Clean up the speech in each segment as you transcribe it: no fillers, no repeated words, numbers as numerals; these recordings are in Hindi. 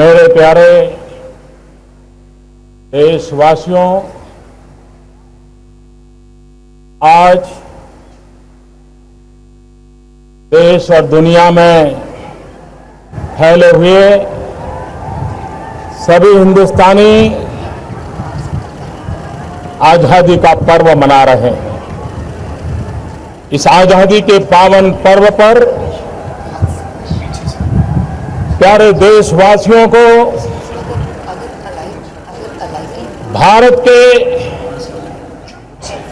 मेरे प्यारे देशवासियों, आज देश और दुनिया में फैले हुए सभी हिंदुस्तानी आजादी का पर्व मना रहे हैं। इस आजादी के पावन पर्व पर प्यारे देशवासियों को भारत के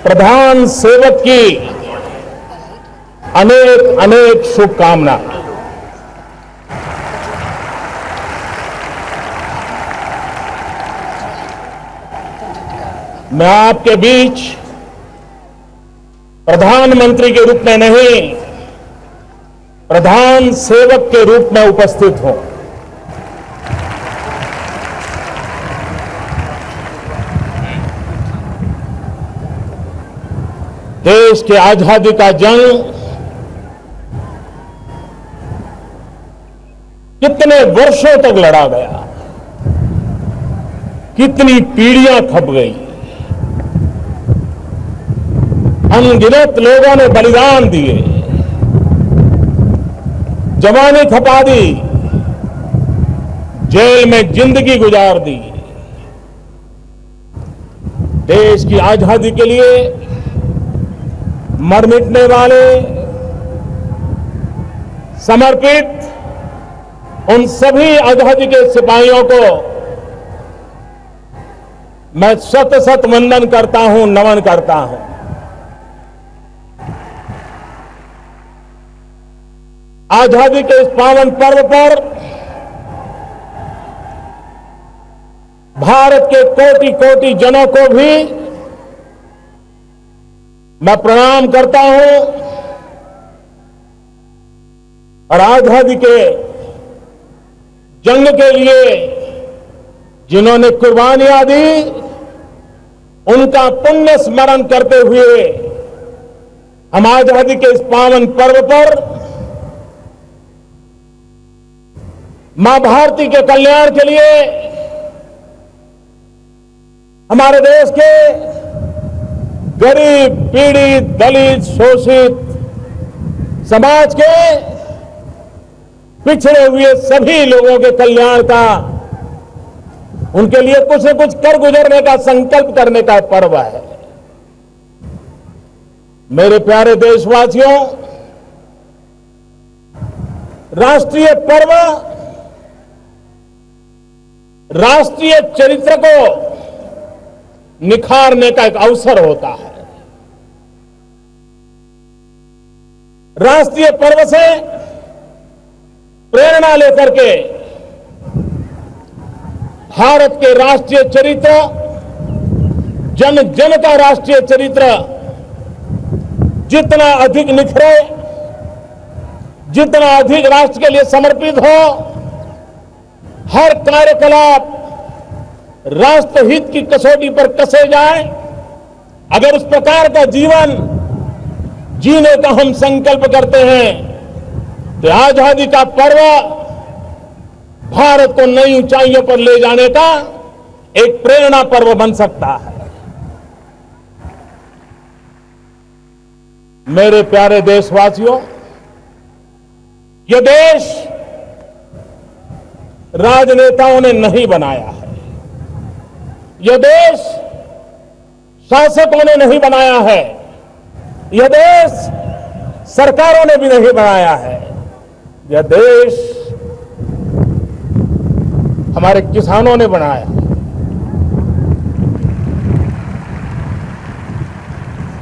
प्रधान सेवक की अनेक अनेक शुभकामना। मैं आपके बीच प्रधानमंत्री के रूप में नहीं, प्रधान सेवक के रूप में उपस्थित हूं। देश की आजादी का जंग कितने वर्षों तक लड़ा गया, कितनी पीढ़ियां खप गई, अनगिनत लोगों ने बलिदान दिए, जवानी खपा दी, जेल में जिंदगी गुजार दी। देश की आजादी के लिए मर मिटने वाले, समर्पित उन सभी आजादी के सिपाहियों को मैं शत शत वंदन करता हूं, नमन करता हूं। आजादी के इस पावन पर्व पर भारत के कोटि कोटि जनों को भी मैं प्रणाम करता हूं और आजादी के जंग के लिए जिन्होंने कुर्बानियां दी, उनका पुण्य स्मरण करते हुए हम आजादी के इस पावन पर्व पर मां भारती के कल्याण के लिए हमारे देश के गरीब, पीड़ित, दलित, शोषित समाज के पिछड़े हुए सभी लोगों के कल्याण का, उनके लिए कुछ न कुछ कर गुजरने का संकल्प करने का पर्व है। मेरे प्यारे देशवासियों, राष्ट्रीय पर्व राष्ट्रीय चरित्र को निखारने का एक अवसर होता है। राष्ट्रीय पर्व से प्रेरणा लेकर के भारत के राष्ट्रीय चरित्र, जन जन का राष्ट्रीय चरित्र जितना अधिक निखरे, जितना अधिक राष्ट्र के लिए समर्पित हो, हर कार्यकलाप राष्ट्रहित की कसौटी पर कसे जाए, अगर उस प्रकार का जीवन जीने का हम संकल्प करते हैं तो आजादी का पर्व भारत को नई ऊंचाइयों पर ले जाने का एक प्रेरणा पर्व बन सकता है। मेरे प्यारे देशवासियों, यह देश राजनेताओं ने नहीं बनाया है, यह देश शासकों ने नहीं बनाया है, यह देश सरकारों ने भी नहीं बनाया है। यह देश हमारे किसानों ने बनाया,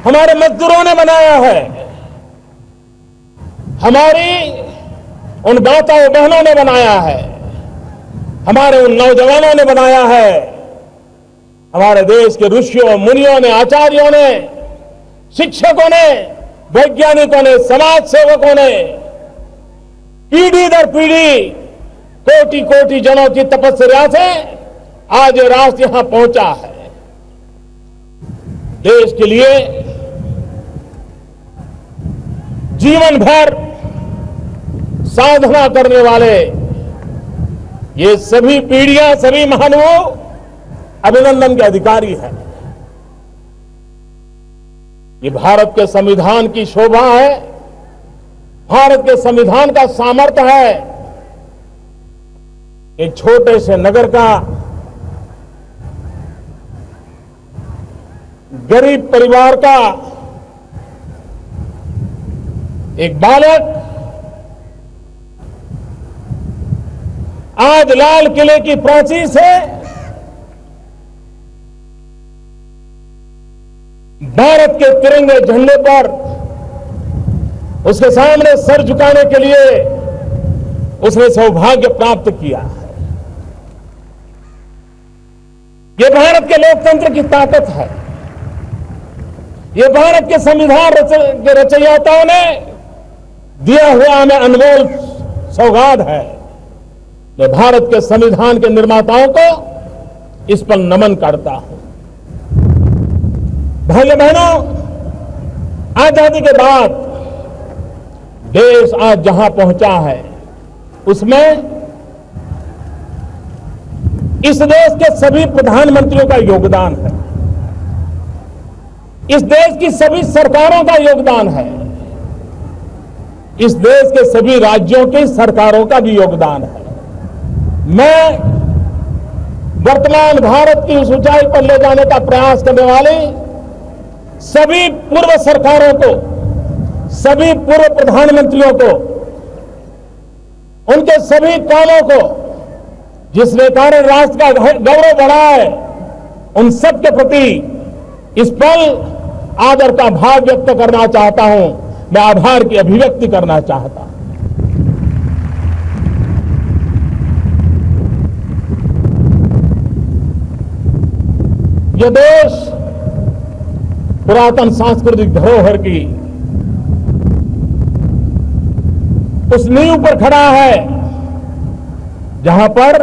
हमारे मजदूरों ने बनाया है, हमारी उन माताओं बहनों ने बनाया है, हमारे उन नौजवानों ने बनाया है, हमारे देश के ऋषियों, मुनियों ने, आचार्यों ने, शिक्षकों ने, वैज्ञानिकों ने, समाज सेवकों ने पीढ़ी दर पीढ़ी कोटि कोटि जनों की तपस्या से आज ये राष्ट्र यहां पहुंचा है। देश के लिए जीवन भर साधना करने वाले ये सभी पीढ़ियां, सभी महानुभाव अभिनंदन के अधिकारी हैं। ये भारत के संविधान की शोभा है, भारत के संविधान का सामर्थ्य है। एक छोटे से नगर का गरीब परिवार का एक बालक आज लाल किले की प्राचीर से भारत के तिरंगे झंडे पर उसके सामने सर झुकाने के लिए उसने सौभाग्य प्राप्त किया है। यह भारत के लोकतंत्र की ताकत है। यह भारत के संविधान के रचयिताओं ने दिया हुआ हमें अनमोल सौगात है। मैं भारत के संविधान के निर्माताओं को इस पर नमन करता हूं। भाइयों बहनों, आजादी के बाद देश आज जहां पहुंचा है उसमें इस देश के सभी प्रधानमंत्रियों का योगदान है। इस देश की सभी सरकारों का योगदान है। इस देश के सभी राज्यों की सरकारों का भी योगदान है। मैं वर्तमान भारत की उस ऊंचाई पर ले जाने का प्रयास करने वाली सभी पूर्व सरकारों को, सभी पूर्व प्रधानमंत्रियों को, उनके सभी कामों को जिसके कारण राष्ट्र का गौरव बढ़ा है, उन सब के प्रति इस पल आदर का भाव व्यक्त करना चाहता हूं। मैं आभार की अभिव्यक्ति करना चाहता हूं। यह देश पुरातन सांस्कृतिक धरोहर की उस नींव पर खड़ा है जहां पर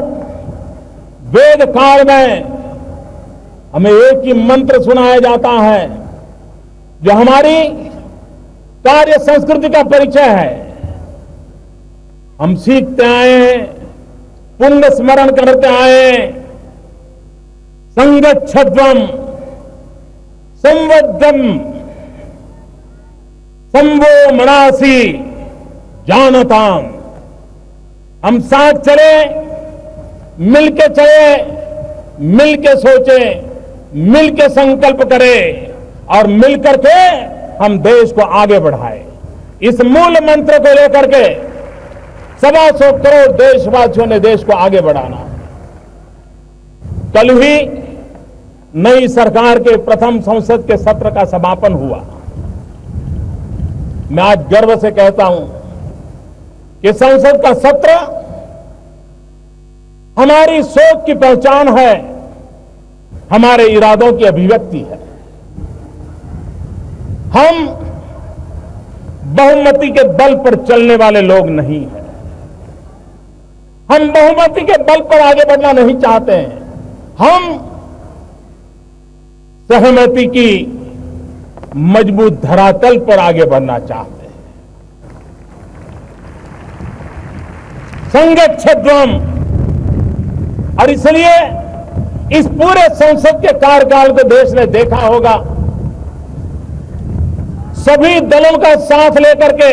वेद काल में हमें एक ही मंत्र सुनाया जाता है जो हमारी कार्य संस्कृति का परिचय है। हम सीखते आए, पुण्य स्मरण करते आए, संगच्छध्वम संवद्धम संवो मनासी जानताम। हम साथ चले, मिलके चले, मिलके सोचे, मिलके संकल्प करें और मिलकर के हम देश को आगे बढ़ाएं। इस मूल मंत्र को लेकर के 125 करोड़ देशवासियों ने देश को आगे बढ़ाना। कल ही नई सरकार के प्रथम संसद के सत्र का समापन हुआ। मैं आज गर्व से कहता हूं कि संसद का सत्र हमारी सोच की पहचान है, हमारे इरादों की अभिव्यक्ति है। हम बहुमति के बल पर चलने वाले लोग नहीं हैं। हम बहुमति के बल पर आगे बढ़ना नहीं चाहते हैं। हम सहमति की मजबूत धरातल पर आगे बढ़ना चाहते हैं। संगच्छध्वम। और इसलिए इस पूरे संसद के कार्यकाल को देश ने देखा होगा, सभी दलों का साथ लेकर के,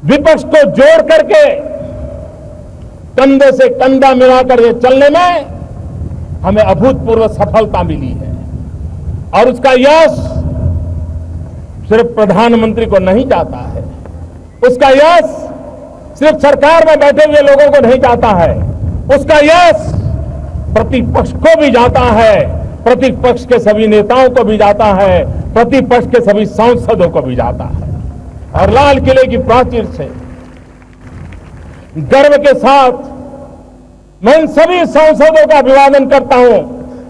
विपक्ष को जोड़ करके, कंधे से कंधा मिलाकर के चलने में हमें अभूतपूर्व सफलता मिली है। और उसका यश सिर्फ प्रधानमंत्री को नहीं जाता है, उसका यश सिर्फ सरकार में बैठे हुए लोगों को नहीं जाता है, उसका यश प्रतिपक्ष को भी जाता है, प्रतिपक्ष के सभी नेताओं को भी जाता है, प्रतिपक्ष के सभी सांसदों को भी जाता है। और लाल किले की प्राचीर से गर्व के साथ मैं इन सभी सांसदों का अभिवादन करता हूं,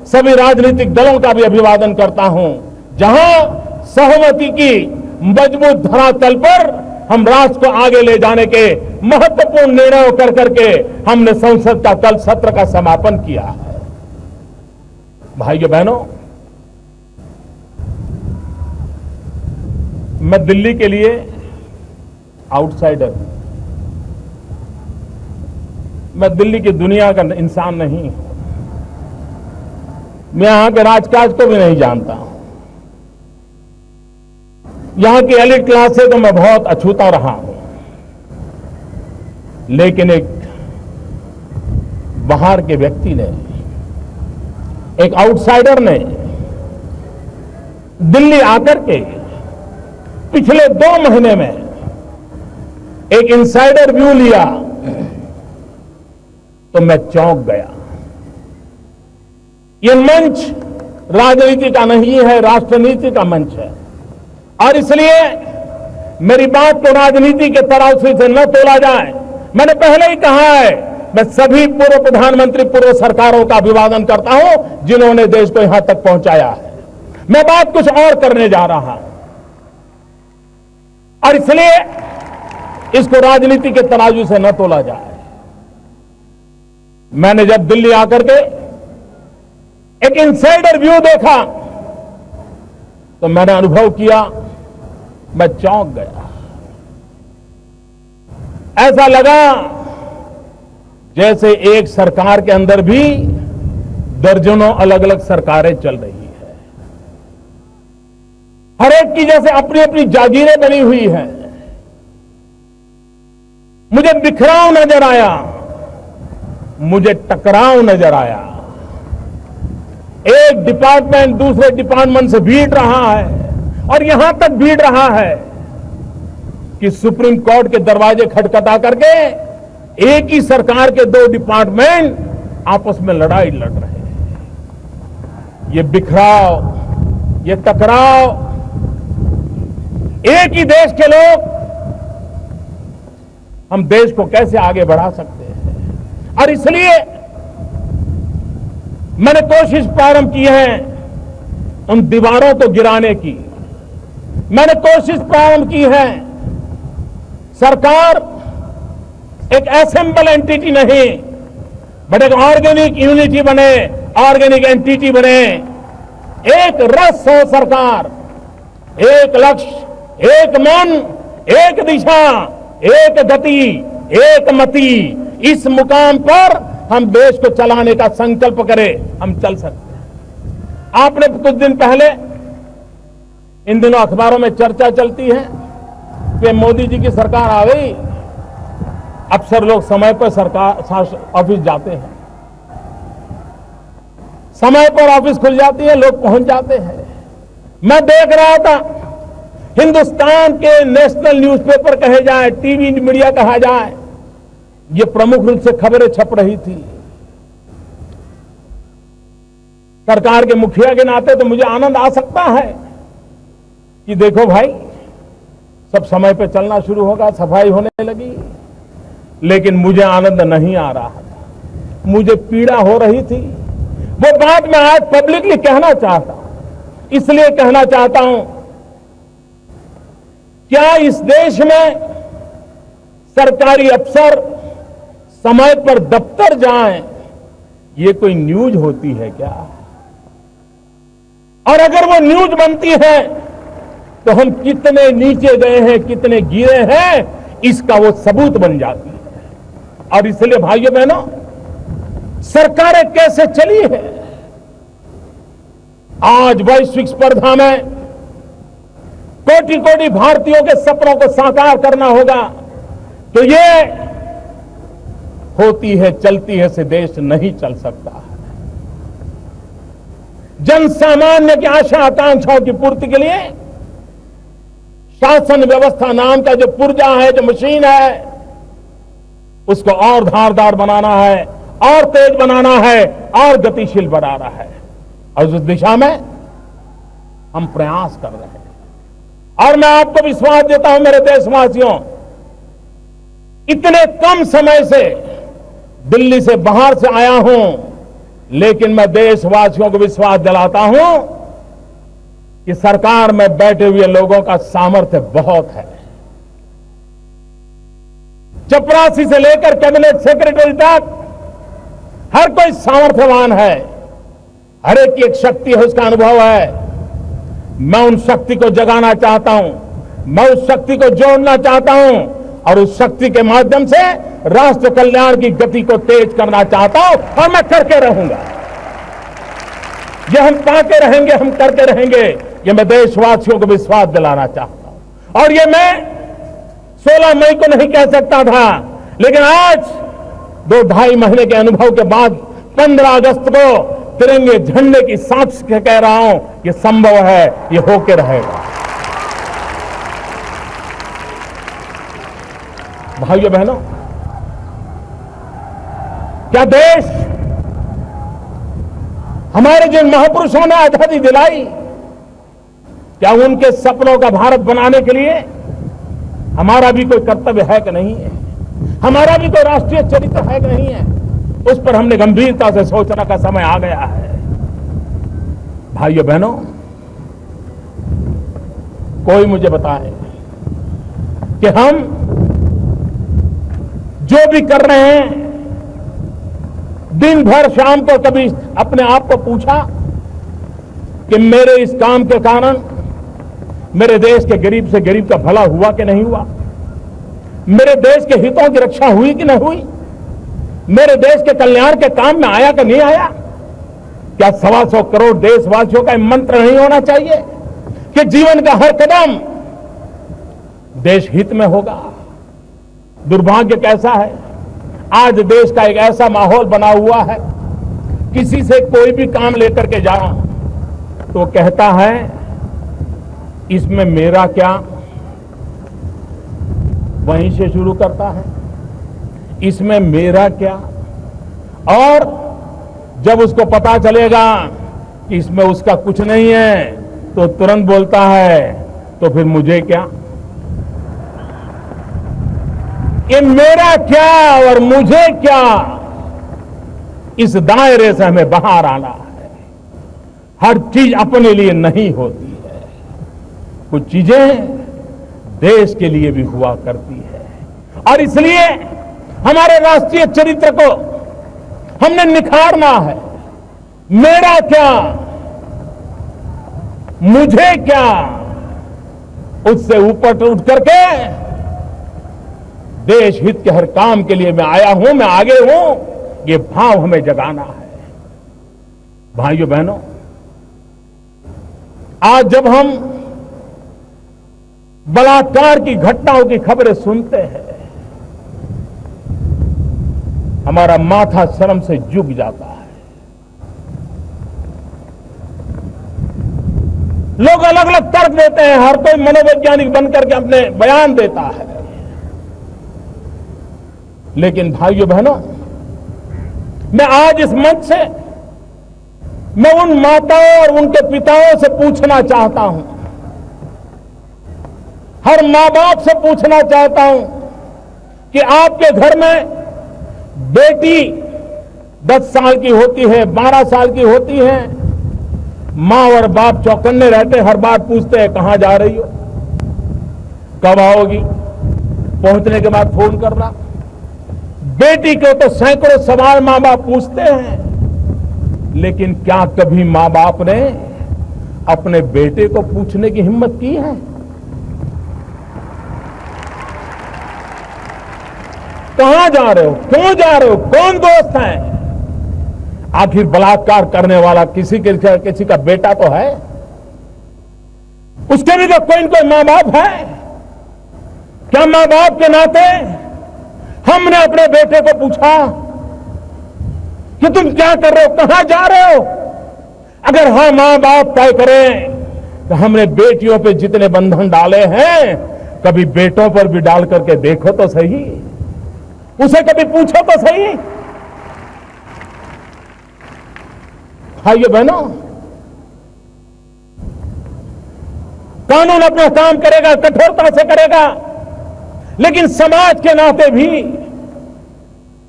सभी राजनीतिक दलों का भी अभिवादन करता हूं, जहां सहमति की मजबूत धरातल पर हम राष्ट्र को आगे ले जाने के महत्वपूर्ण निर्णय कर करके हमने संसद का कल सत्र का समापन किया है। भाइयों बहनों, मैं दिल्ली के लिए आउटसाइडर हूं। मैं दिल्ली की दुनिया का इंसान नहीं हूं, मैं यहां के राजकाज को भी नहीं जानता हूं। यहां की एलिट क्लास से तो मैं बहुत अछूता रहा हूं, लेकिन एक बाहर के व्यक्ति ने, एक आउटसाइडर ने दिल्ली आकर के पिछले 2 महीने में एक इनसाइडर व्यू लिया तो मैं चौंक गया। यह मंच राजनीति का नहीं है, राष्ट्रनीति का मंच है, और इसलिए मेरी बात को राजनीति के तराजू से न तोला जाए। मैंने पहले ही कहा है, मैं सभी पूर्व प्रधानमंत्री, पूर्व सरकारों का अभिवादन करता हूं जिन्होंने देश को यहां तक पहुंचाया है। मैं बात कुछ और करने जा रहा हूं, और इसलिए इसको राजनीति के तराजू से न तोला जाए। मैंने जब दिल्ली आकर के एक इनसाइडर व्यू देखा तो मैंने अनुभव किया, मैं चौंक गया। ऐसा लगा जैसे एक सरकार के अंदर भी दर्जनों अलग अलग सरकारें चल रही है, हर एक की जैसे अपनी अपनी जागीरें बनी हुई है। मुझे बिखराव नजर आया, मुझे टकराव नजर आया। एक डिपार्टमेंट दूसरे डिपार्टमेंट से भीड़ रहा है, और यहां तक भीड़ रहा है कि सुप्रीम कोर्ट के दरवाजे खटखटा करके एक ही सरकार के 2 डिपार्टमेंट आपस में लड़ाई लड़ रहे हैं। ये बिखराव, ये टकराव, एक ही देश के लोग हम देश को कैसे आगे बढ़ा सकते हैं। और इसलिए मैंने कोशिश प्रारंभ की है उन दीवारों को गिराने की। मैंने कोशिश प्रारंभ की है, सरकार एक असेंबल एंटिटी नहीं बट एक ऑर्गेनिक यूनिटी बने, ऑर्गेनिक एंटिटी बने। एक रस हो सरकार, एक लक्ष्य, एक मन, एक दिशा, एक गति, एक मति। इस मुकाम पर हम देश को चलाने का संकल्प करें, हम चल सकते हैं। आपने कुछ दिन पहले, इन दिनों अखबारों में चर्चा चलती है कि मोदी जी की सरकार आ गई, अक्सर लोग समय पर सरकार ऑफिस जाते हैं, समय पर ऑफिस खुल जाती है, लोग पहुंच जाते हैं। मैं देख रहा था हिंदुस्तान के नेशनल न्यूज़पेपर कहे जाए, टीवी मीडिया कहा जाए, ये प्रमुख रूप से खबरें छप रही थी। सरकार के मुखिया के नाते तो मुझे आनंद आ सकता है कि देखो भाई, सब समय पे चलना शुरू होगा, सफाई होने लगी। लेकिन मुझे आनंद नहीं आ रहा था, मुझे पीड़ा हो रही थी। वो बात मैं आज पब्लिकली कहना चाहता हूं। इसलिए कहना चाहता हूं, क्या इस देश में सरकारी अफसर समय पर दफ्तर जाएं, ये कोई न्यूज होती है क्या? और अगर वो न्यूज बनती है तो हम कितने नीचे गए हैं, कितने गिरे हैं, इसका वो सबूत बन जाती है। और इसलिए भाइयों बहनों, सरकारें कैसे चली है, आज वैश्विक स्पर्धा में कोटि कोटि भारतीयों के सपनों को साकार करना होगा, तो ये होती है, चलती है से देश नहीं चल सकता है। जन सामान्य की आशा आकांक्षाओं की पूर्ति के लिए शासन व्यवस्था नाम का जो पुर्जा है, जो मशीन है, उसको और धारदार बनाना है, और तेज बनाना है, और गतिशील बनाना है। और उस दिशा में हम प्रयास कर रहे हैं। और मैं आपको विश्वास देता हूं मेरे देशवासियों, इतने कम समय से दिल्ली से बाहर से आया हूं, लेकिन मैं देशवासियों को विश्वास दिलाता हूं कि सरकार में बैठे हुए लोगों का सामर्थ्य बहुत है। चपरासी से लेकर कैबिनेट सेक्रेटरी तक हर कोई सामर्थ्यवान है, हर एक की एक शक्ति है, उसका अनुभव है। मैं उन शक्ति को जगाना चाहता हूं, मैं उस शक्ति को जोड़ना चाहता हूं, और उस शक्ति के माध्यम से राष्ट्र कल्याण की गति को तेज करना चाहता हूं और मैं करके रहूंगा। ये हम पाके रहेंगे, हम करके रहेंगे, ये मैं देशवासियों को विश्वास दिलाना चाहता हूं। और ये मैं 16 मई को नहीं कह सकता था, लेकिन आज 2-2.5 महीने के अनुभव के बाद 15 अगस्त को तिरंगे झंडे की साक्ष्य से कह रहा हूं, ये संभव है, ये होके रहेगा। भाइयों बहनों, क्या देश हमारे जिन महापुरुषों ने आजादी दिलाई, क्या उनके सपनों का भारत बनाने के लिए हमारा भी कोई कर्तव्य है कि नहीं है? हमारा भी कोई राष्ट्रीय चरित्र है कि नहीं है? उस पर हमने गंभीरता से सोचने का समय आ गया है। भाइयों बहनों, कोई मुझे बताए कि हम जो भी कर रहे हैं, दिन भर शाम को कभी अपने आप को पूछा कि मेरे इस काम के कारण मेरे देश के गरीब से गरीब का भला हुआ कि नहीं हुआ? मेरे देश के हितों की रक्षा हुई कि नहीं हुई? मेरे देश के कल्याण के काम में आया कि नहीं आया? क्या 125 करोड़ देशवासियों का मंत्र नहीं होना चाहिए कि जीवन का हर कदम देश हित में होगा? दुर्भाग्य कैसा है, आज देश का एक ऐसा माहौल बना हुआ है, किसी से कोई भी काम लेकर के जाओ तो कहता है इसमें मेरा क्या, वहीं से शुरू करता है, इसमें मेरा क्या। और जब उसको पता चलेगा कि इसमें उसका कुछ नहीं है तो तुरंत बोलता है तो फिर मुझे क्या। ये मेरा क्या और मुझे क्या, इस दायरे से हमें बाहर आना है। हर चीज अपने लिए नहीं होती है, कुछ चीजें देश के लिए भी हुआ करती है। और इसलिए हमारे राष्ट्रीय चरित्र को हमने निखारना है। मेरा क्या, मुझे क्या, उससे ऊपर उठ करके देश हित के हर काम के लिए मैं आया हूं, मैं आगे हूं, ये भाव हमें जगाना है। भाइयों बहनों, आज जब हम बलात्कार की घटनाओं की खबरें सुनते हैं, हमारा माथा शर्म से झुक जाता है। लोग अलग अलग तर्क देते हैं, हर कोई मनोवैज्ञानिक बनकर के अपने बयान देता है। लेकिन भाइयों बहनों, मैं आज इस मंच से मैं उन माताओं और उनके पिताओं से पूछना चाहता हूं, हर मां बाप से पूछना चाहता हूं कि आपके घर में बेटी 10 साल की होती है, 12 साल की होती है, मां और बाप चौकन्ने रहते, हर बार पूछते हैं कहां जा रही हो, कब आओगी, पहुंचने के बाद फोन करना। बेटी को तो सैकड़ों सवाल मां बाप पूछते हैं, लेकिन क्या कभी मां बाप ने अपने बेटे को पूछने की हिम्मत की है? कहां जा रहे हो, क्यों जा रहे हो, कौन दोस्त है? आखिर बलात्कार करने वाला किसी का बेटा तो है, उसके भी तो कोई न कोई मां बाप है। क्या मां बाप के नाते हमने अपने बेटे को पूछा कि तुम क्या कर रहे हो, कहां जा रहे हो? अगर हाँ मां बाप तय करें तो हमने बेटियों पे जितने बंधन डाले हैं, कभी बेटों पर भी डाल करके देखो तो सही, उसे कभी पूछो तो सही। भाइयों बहनों, कानून अपना काम करेगा, कठोरता से करेगा, लेकिन समाज के नाते भी,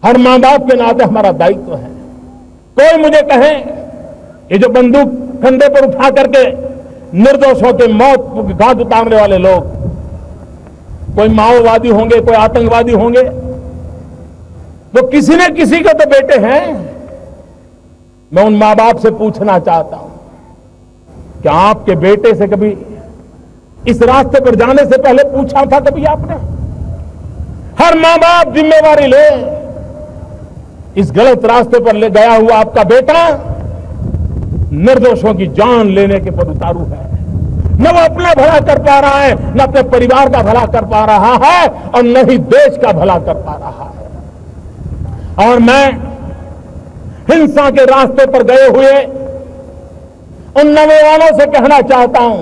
हर मां बाप के नाते हमारा दायित्व है। कोई मुझे कहे ये जो बंदूक कंधे पर उठा करके निर्दोषों के मौत के घाट उतारने वाले लोग, कोई माओवादी होंगे, कोई आतंकवादी होंगे, वो किसी न किसी के तो बेटे हैं। मैं उन मां बाप से पूछना चाहता हूं, क्या आपके बेटे से कभी इस रास्ते पर जाने से पहले पूछा था कभी आपने? हर मां बाप जिम्मेवारी ले। इस गलत रास्ते पर ले गया हुआ आपका बेटा निर्दोषों की जान लेने के पर उतारू है। न वो अपना भला कर पा रहा है, न अपने परिवार का भला कर पा रहा है, और न ही देश का भला कर पा रहा है। और मैं हिंसा के रास्ते पर गए हुए उन नौजवानों से कहना चाहता हूं,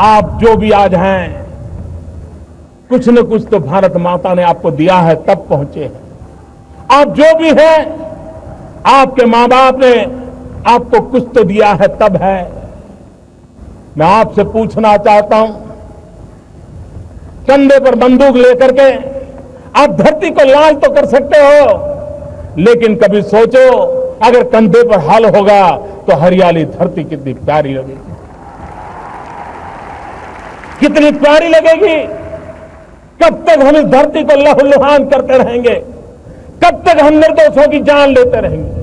आप जो भी आज हैं, कुछ न कुछ तो भारत माता ने आपको दिया है, तब पहुंचे हैं। आप जो भी हैं, आपके मां बाप ने आपको कुछ तो दिया है, तब है। मैं आपसे पूछना चाहता हूं, कंधे पर बंदूक लेकर के आप धरती को लाल तो कर सकते हो, लेकिन कभी सोचो अगर कंधे पर हल होगा तो हरियाली धरती कितनी प्यारी लगेगी, कितनी प्यारी लगेगी। कब तक हम इस धरती को लहूलुहान करते रहेंगे? कब तक हम निर्दोषों की जान लेते रहेंगे?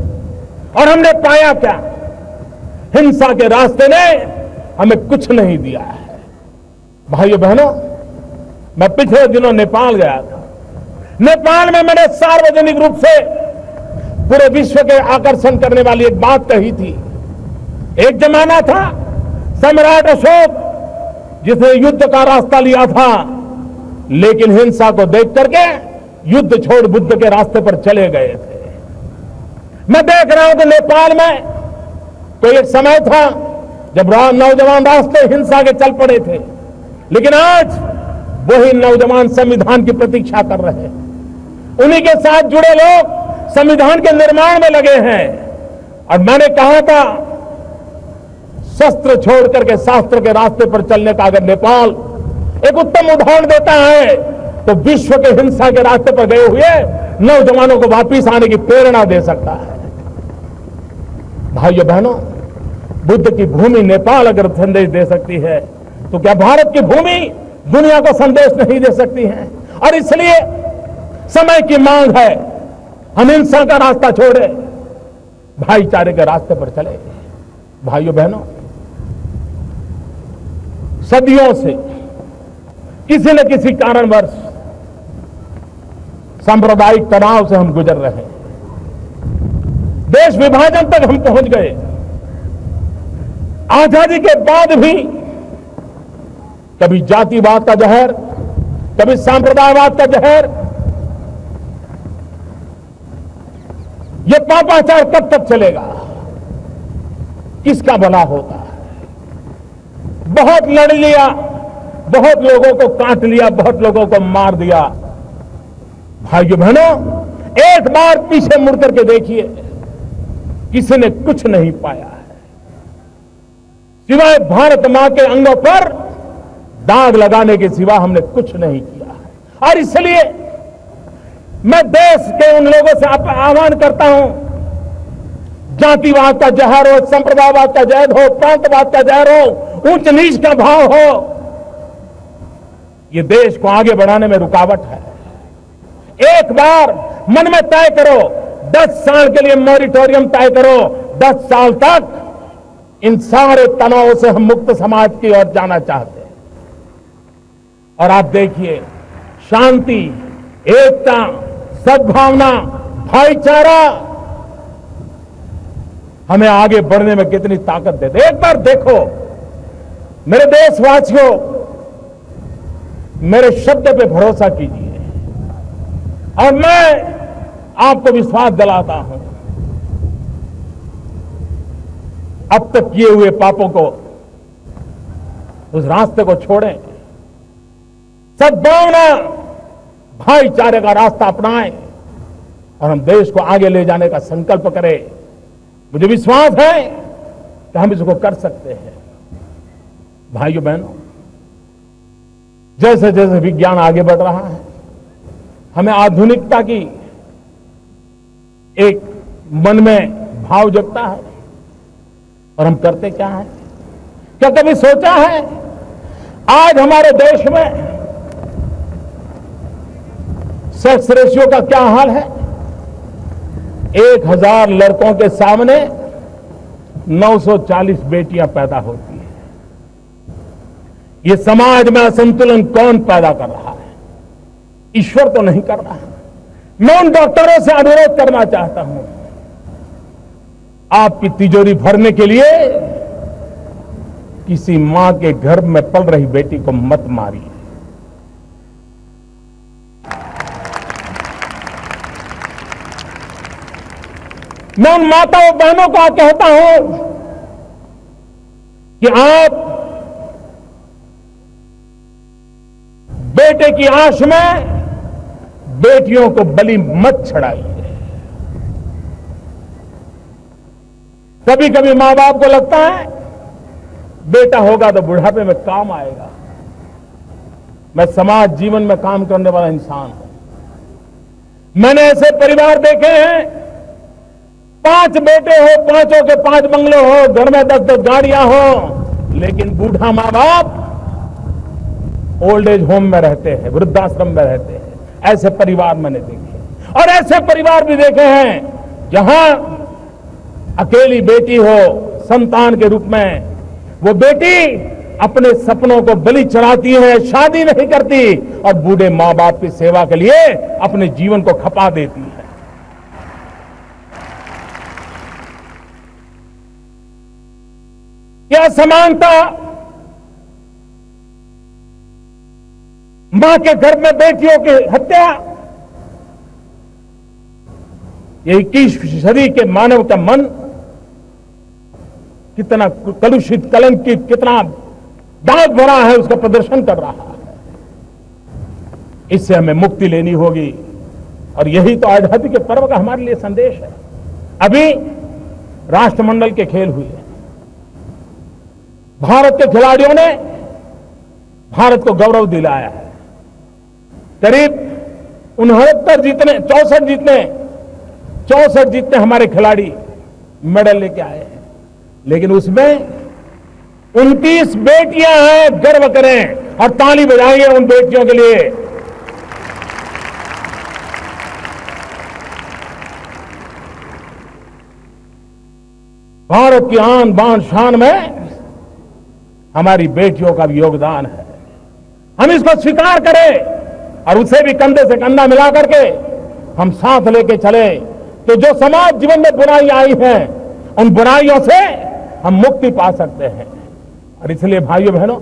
और हमने पाया क्या? हिंसा के रास्ते ने हमें कुछ नहीं दिया है। भाइयों बहनों, मैं पिछले दिनों नेपाल गया था। नेपाल में मैंने सार्वजनिक रूप से पूरे विश्व के आकर्षण करने वाली एक बात कही थी। एक जमाना था सम्राट अशोक जिसने युद्ध का रास्ता लिया था, लेकिन हिंसा को देख करके युद्ध छोड़ बुद्ध के रास्ते पर चले गए थे। मैं देख रहा हूं कि नेपाल में कोई एक समय था जब नौजवान रास्ते हिंसा के चल पड़े थे, लेकिन आज वही नौजवान संविधान की प्रतीक्षा कर रहे हैं। उन्हीं के साथ जुड़े लोग संविधान के निर्माण में लगे हैं। और मैंने कहा था, शस्त्र छोड़ करके शास्त्र के रास्ते पर चलने का अगर नेपाल एक उत्तम उदाहरण देता है, तो विश्व के हिंसा के रास्ते पर गए हुए नौजवानों को वापिस आने की प्रेरणा दे सकता है। भाइयों बहनों, बुद्ध की भूमि नेपाल अगर संदेश दे सकती है, तो क्या भारत की भूमि दुनिया को संदेश नहीं दे सकती है? और इसलिए समय की मांग है, हम हिंसा का रास्ता छोड़े, भाईचारे के रास्ते पर चले। भाइयों बहनों, सदियों से किसी न किसी कारणवश सांप्रदायिक तनाव से हम गुजर रहे हैं। देश विभाजन तक हम पहुंच गए। आजादी के बाद भी कभी जातिवाद का जहर, कभी सांप्रदायवाद का जहर, ये पापाचार कब तक चलेगा? किसका भला होता है? बहुत लड़ लिया, बहुत लोगों को काट लिया, बहुत लोगों को मार दिया। भाइयों बहनों, एक बार पीछे मुड़ करके देखिए, किसी ने कुछ नहीं पाया है सिवाय भारत मां के अंगों पर दाग लगाने के सिवा हमने कुछ नहीं किया है। और इसलिए मैं देश के उन लोगों से आह्वान करता हूं, जातिवाद का जहर हो, संप्रदायवाद का जहर हो, प्रांतवाद का जहर हो, ऊंच नीच का भाव हो, ये देश को आगे बढ़ाने में रुकावट है। एक बार मन में तय करो, 10 साल के लिए मॉरिटोरियम तय करो। 10 साल तक इन सारे तनावों से हम मुक्त समाज की ओर जाना चाहते हैं। और आप देखिए, शांति, एकता, सद्भावना, भाईचारा हमें आगे बढ़ने में कितनी ताकत देते। एक बार देखो मेरे देशवासियों, मेरे शब्द पे भरोसा कीजिए और मैं आपको विश्वास दिलाता हूं, अब तक किए हुए पापों को, उस रास्ते को छोड़ें, सद्भावना, भाईचारे का रास्ता अपनाएं और हम देश को आगे ले जाने का संकल्प करें। मुझे विश्वास है कि हम इसको कर सकते हैं। भाइयों बहनों, जैसे जैसे विज्ञान आगे बढ़ रहा है, हमें आधुनिकता की एक मन में भाव जगता है। और हम करते क्या है? क्या कभी सोचा है आज हमारे देश में सेक्स रेशियो का क्या हाल है? 1000 लड़कों के सामने 940 बेटियां पैदा होती हैं। ये समाज में असंतुलन कौन पैदा कर रहा है? ईश्वर तो नहीं कर रहा। मैं उन डॉक्टरों से अनुरोध करना चाहता हूं, आपकी तिजोरी भरने के लिए किसी मां के गर्भ में पल रही बेटी को मत मारिए। मैं उन माताओं बहनों को कहता हूं कि आप बेटे की आश में बेटियों को बलि मत चढ़ाइए। कभी कभी मां बाप को लगता है बेटा होगा तो बुढ़ापे में काम आएगा। मैं समाज जीवन में काम करने वाला इंसान हूं। मैंने ऐसे परिवार देखे हैं, 5 बेटे हो, 5 के 5 बंगले हो, घर में 10-10 गाड़ियां हो, लेकिन बूढ़ा मां बाप ओल्ड एज होम में रहते हैं, वृद्धाश्रम में रहते हैं। ऐसे परिवार मैंने देखे, और ऐसे परिवार भी देखे हैं जहां अकेली बेटी हो संतान के रूप में, वो बेटी अपने सपनों को बलि चढ़ाती है, शादी नहीं करती और बूढ़े मां बाप की सेवा के लिए अपने जीवन को खपा देती है। यह असमानता, मां के गर्भ में बेटियों की हत्या, ये 21वीं सदी के मानव का मन कितना कलुषित, कलंकित, कितना दाग भरा है, उसका प्रदर्शन कर रहा है। इससे हमें मुक्ति लेनी होगी, और यही तो आजादी के पर्व का हमारे लिए संदेश है। अभी राष्ट्रमंडल के खेल हुए, भारत के खिलाड़ियों ने भारत को गौरव दिलाया है। करीब 69 जीतने, 64 जीतने हमारे खिलाड़ी मेडल लेके आए हैं, लेकिन उसमें 29 बेटियां हैं। गर्व करें और ताली बजाइए उन बेटियों के लिए। भारत की आन बान शान में हमारी बेटियों का भी योगदान है। हम इसको स्वीकार करें और उसे भी कंधे से कंधा मिला करके हम साथ लेके चले, तो जो समाज जीवन में बुराई आई है, उन बुराइयों से हम मुक्ति पा सकते हैं। और इसलिए भाइयों बहनों,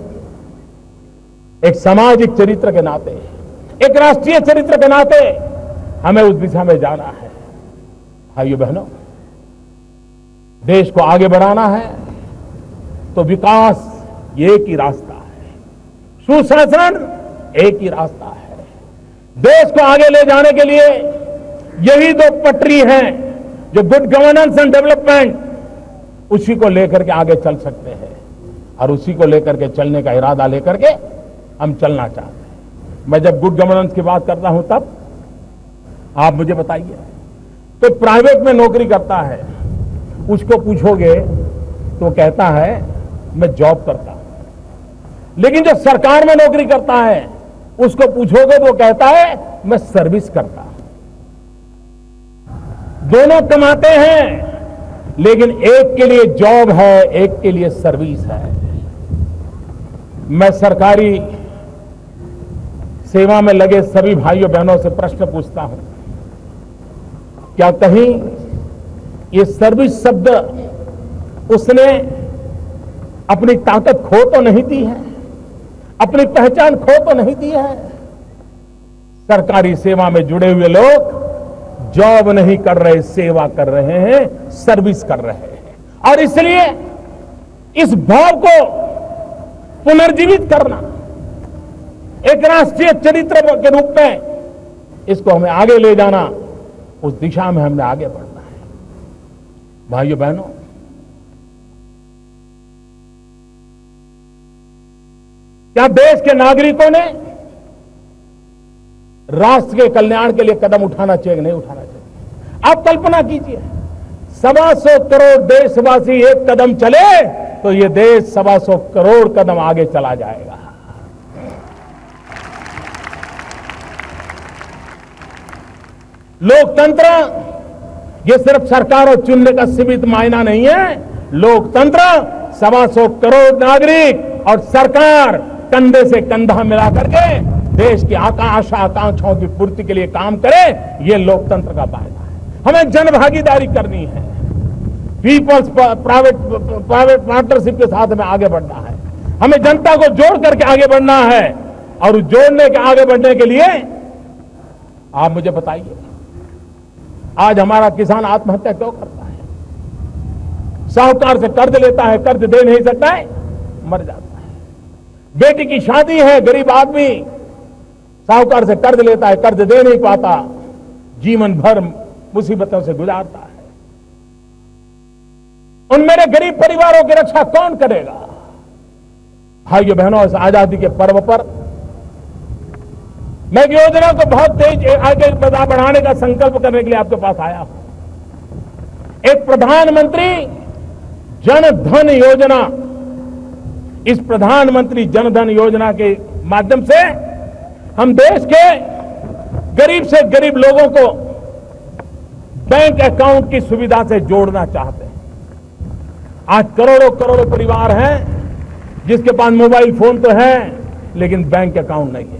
एक सामाजिक चरित्र के नाते, एक राष्ट्रीय चरित्र के नाते हमें उस दिशा में जाना है। भाइयों बहनों, देश को आगे बढ़ाना है तो विकास एक ही रास्ता है, सुशासन एक ही रास्ता है। देश को आगे ले जाने के लिए यही 2 पटरी हैं, जो गुड गवर्नेंस एंड डेवलपमेंट, उसी को लेकर के आगे चल सकते हैं, और उसी को लेकर के चलने का इरादा लेकर के हम चलना चाहते हैं। मैं जब गुड गवर्नेंस की बात करता हूं, तब आप मुझे बताइए, तो प्राइवेट में नौकरी करता है, उसको पूछोगे तो कहता है मैं जॉब करता हूं। लेकिन जो सरकार में नौकरी करता है, उसको पूछोगे तो कहता है मैं सर्विस करता हूं। दोनों कमाते हैं, लेकिन एक के लिए जॉब है, एक के लिए सर्विस है। मैं सरकारी सेवा में लगे सभी भाइयों बहनों से प्रश्न पूछता हूं, क्या कहीं ये सर्विस शब्द उसने अपनी ताकत खो तो नहीं दी है, अपनी पहचान खो तो नहीं दी है? सरकारी सेवा में जुड़े हुए लोग जॉब नहीं कर रहे, सेवा कर रहे हैं, सर्विस कर रहे हैं। और इसलिए इस भाव को पुनर्जीवित करना, एक राष्ट्रीय चरित्र के रूप में इसको हमें आगे ले जाना, उस दिशा में हमने आगे बढ़ना है। भाइयों बहनों, क्या देश के नागरिकों ने राष्ट्र के कल्याण के लिए कदम उठाना चाहिए कि नहीं उठाना चाहिए? आप कल्पना कीजिए, 125 करोड़ देशवासी एक कदम चले तो ये देश 125 करोड़ कदम आगे चला जाएगा। लोकतंत्र ये सिर्फ सरकारों चुनने का सीमित मायना नहीं है। लोकतंत्र 125 करोड़ नागरिक और सरकार कंधे से कंधा मिला करके देश की आशा आकांक्षाओं की पूर्ति के लिए काम करें, ये लोकतंत्र का फायदा है। हमें जन भागीदारी करनी है, पीपल्स प्राइवेट पार्टनरशिप के साथ में आगे बढ़ना है। हमें जनता को जोड़ करके आगे बढ़ना है, और उस जोड़ने के आगे बढ़ने के लिए आप मुझे बताइए, आज हमारा किसान आत्महत्या क्यों करता है? साहूकार से कर्ज लेता है, कर्ज दे नहीं सकता है, मर जाता है। बेटी की शादी है, गरीब आदमी साहूकार से कर्ज लेता है, कर्ज दे नहीं पाता, जीवन भर मुसीबतों से गुजारता है। उन मेरे गरीब परिवारों की रक्षा कौन करेगा? भाइयों बहनों, इस आजादी के पर्व पर मैं एक योजना को बहुत तेज आगे बढ़ाने का संकल्प करने के लिए आपके पास आया हूं। एक प्रधानमंत्री जन धन योजना, इस प्रधानमंत्री जन धन योजना के माध्यम से हम देश के गरीब से गरीब लोगों को बैंक अकाउंट की सुविधा से जोड़ना चाहते हैं। आज करोड़ों करोड़ों परिवार हैं जिसके पास मोबाइल फोन तो है, लेकिन बैंक अकाउंट नहीं है।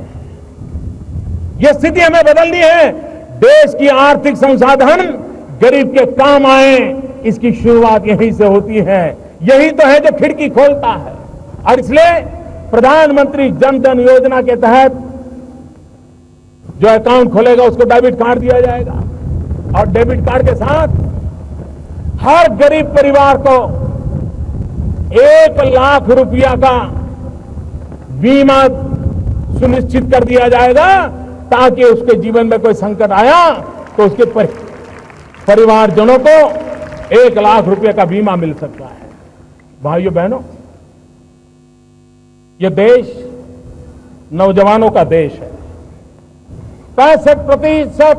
यह स्थिति हमें बदलनी है। देश की आर्थिक संसाधन गरीब के काम आए, इसकी शुरुआत यहीं से होती है। यही तो है जो खिड़की खोलता है। और इसलिए प्रधानमंत्री जन धन योजना के तहत जो अकाउंट खोलेगा उसको डेबिट कार्ड दिया जाएगा, और डेबिट कार्ड के साथ हर गरीब परिवार को 1 लाख रुपया का बीमा सुनिश्चित कर दिया जाएगा, ताकि उसके जीवन में कोई संकट आया तो उसके परिवारजनों को 1 लाख रुपए का बीमा मिल सकता है। भाइयों बहनों, यह देश नौजवानों का देश है। 65%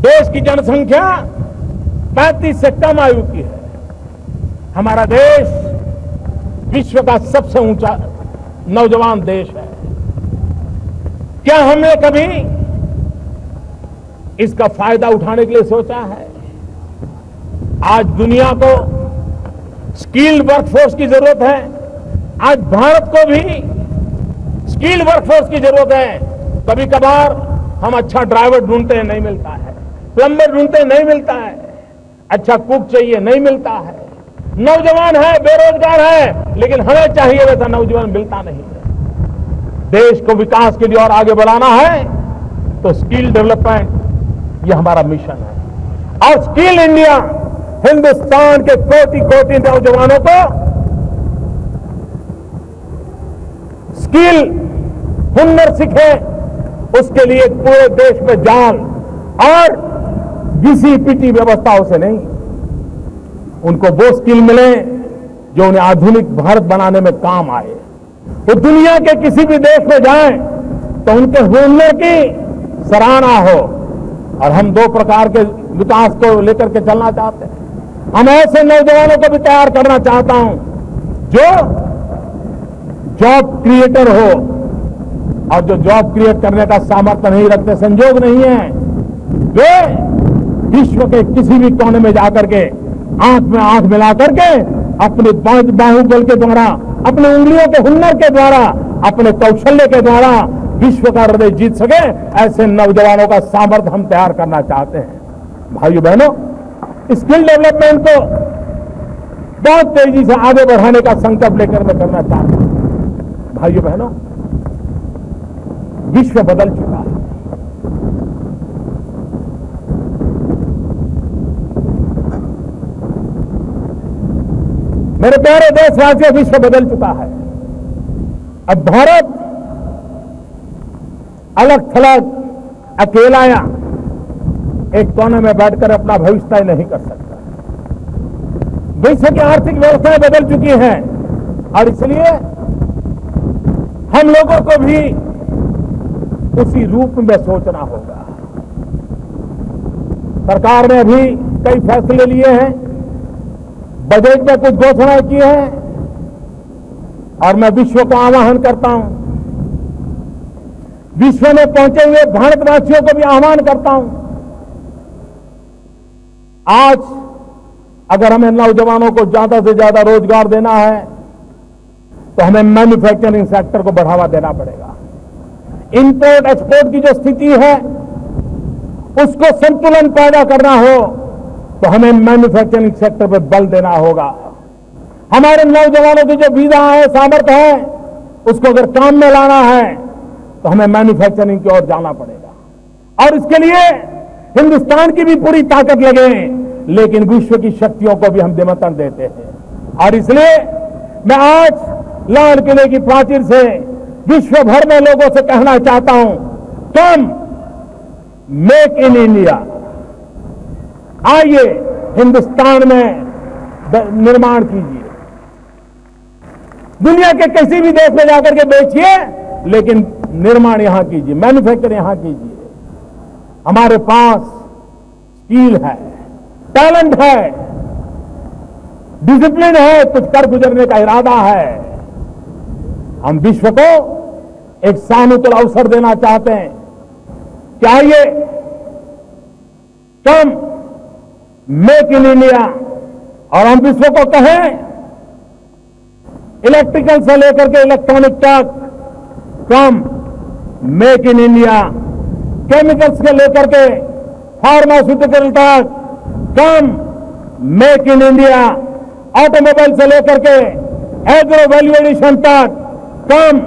देश की जनसंख्या 35 से कम आयु की है। हमारा देश विश्व का सबसे ऊंचा नौजवान देश है। क्या हमने कभी इसका फायदा उठाने के लिए सोचा है? आज दुनिया को स्किल्ड वर्कफोर्स की जरूरत है। आज भारत को भी स्किल्ड वर्कफोर्स की जरूरत है। कभी कभार हम अच्छा ड्राइवर ढूंढते हैं, नहीं मिलता है। प्लम्बर ढूंढते हैं, नहीं मिलता है। अच्छा कुक चाहिए, नहीं मिलता है। नौजवान है, बेरोजगार है, लेकिन हमें चाहिए वैसा नौजवान मिलता नहीं है। देश को विकास के लिए और आगे बढ़ाना है तो स्किल डेवलपमेंट ये हमारा मिशन है। और स्किल इंडिया हिंदुस्तान के कोटि कोटि नौजवानों को स्किल हुनर सीखे, उसके लिए पूरे देश में जान और घिसी-पिटी व्यवस्थाओं से नहीं, उनको वो स्किल मिले जो उन्हें आधुनिक भारत बनाने में काम आए। वो दुनिया के किसी भी देश में जाएं तो उनके हुनर की सराहना हो। और हम 2 प्रकार के विकास को लेकर के चलना चाहते हैं। हम ऐसे नौजवानों को भी तैयार करना चाहता हूं जो जॉब क्रिएटर हो, और जो जॉब क्रिएट करने का सामर्थ्य नहीं रखते, संजोग नहीं है, वे विश्व के किसी भी कोने में जाकर के आंख में आंख मिला करके अपने बाहुबल के द्वारा, अपने उंगलियों के हुनर के द्वारा, अपने कौशल्य के द्वारा विश्व का हृदय जीत सके, ऐसे नौजवानों का सामर्थ्य हम तैयार करना चाहते हैं। भाइयों बहनों, स्किल डेवलपमेंट को बहुत तेजी से आगे बढ़ाने का संकल्प लेकर मैं करना चाहता हूं। भाइयों बहनों, विश्व बदल चुका है। मेरे प्यारे देशवासियों, विश्व बदल चुका है। अब भारत अलग थलग अकेला या एक कोने में बैठकर अपना भविष्य तय नहीं कर सकता। विश्व की आर्थिक व्यवस्थाएं बदल चुकी हैं, और इसलिए हम लोगों को भी उसी रूप में सोचना होगा। सरकार ने अभी कई फैसले लिए हैं, बजट में कुछ घोषणाएं की हैं, और मैं विश्व को आह्वान करता हूं, विश्व में पहुंचे हुए भारतवासियों को भी आह्वान करता हूं। आज अगर हमें नौजवानों को ज्यादा से ज्यादा रोजगार देना है, तो हमें मैन्युफैक्चरिंग सेक्टर को बढ़ावा देना पड़ेगा। इंपोर्ट एक्सपोर्ट की जो स्थिति है उसको संतुलन पैदा करना हो तो हमें मैन्युफैक्चरिंग सेक्टर पर बल देना होगा। हमारे नौजवानों की जो वीजा है, सामर्थ्य है, उसको अगर काम में लाना है तो हमें मैन्युफैक्चरिंग की ओर जाना पड़ेगा। और इसके लिए हिंदुस्तान की भी पूरी ताकत लगे, लेकिन विश्व की शक्तियों को भी हम निमंत्रण देते हैं। और इसलिए मैं आज लाल किले की प्राचीर से विश्व भर में लोगों से कहना चाहता हूं, तुम मेक इन इंडिया, आइए हिंदुस्तान में निर्माण कीजिए। दुनिया के किसी भी देश में जाकर के बेचिए, लेकिन निर्माण यहां कीजिए, मैन्युफैक्चर यहां कीजिए। हमारे पास स्किल है, टैलेंट है, डिसिप्लिन है, कुछ कर गुजरने का इरादा है। हम विश्व को एक सानुकूल अवसर देना चाहते हैं। चाहिए कम मेक इन इंडिया, और हम विश्व को कहें इलेक्ट्रिकल से लेकर के इलेक्ट्रॉनिक तक come make in India, chemicals के लेकर के फार्मास्यूटिकल तक come make in India, automobile से लेकर के एग्रो वैल्यू एडिशन तक come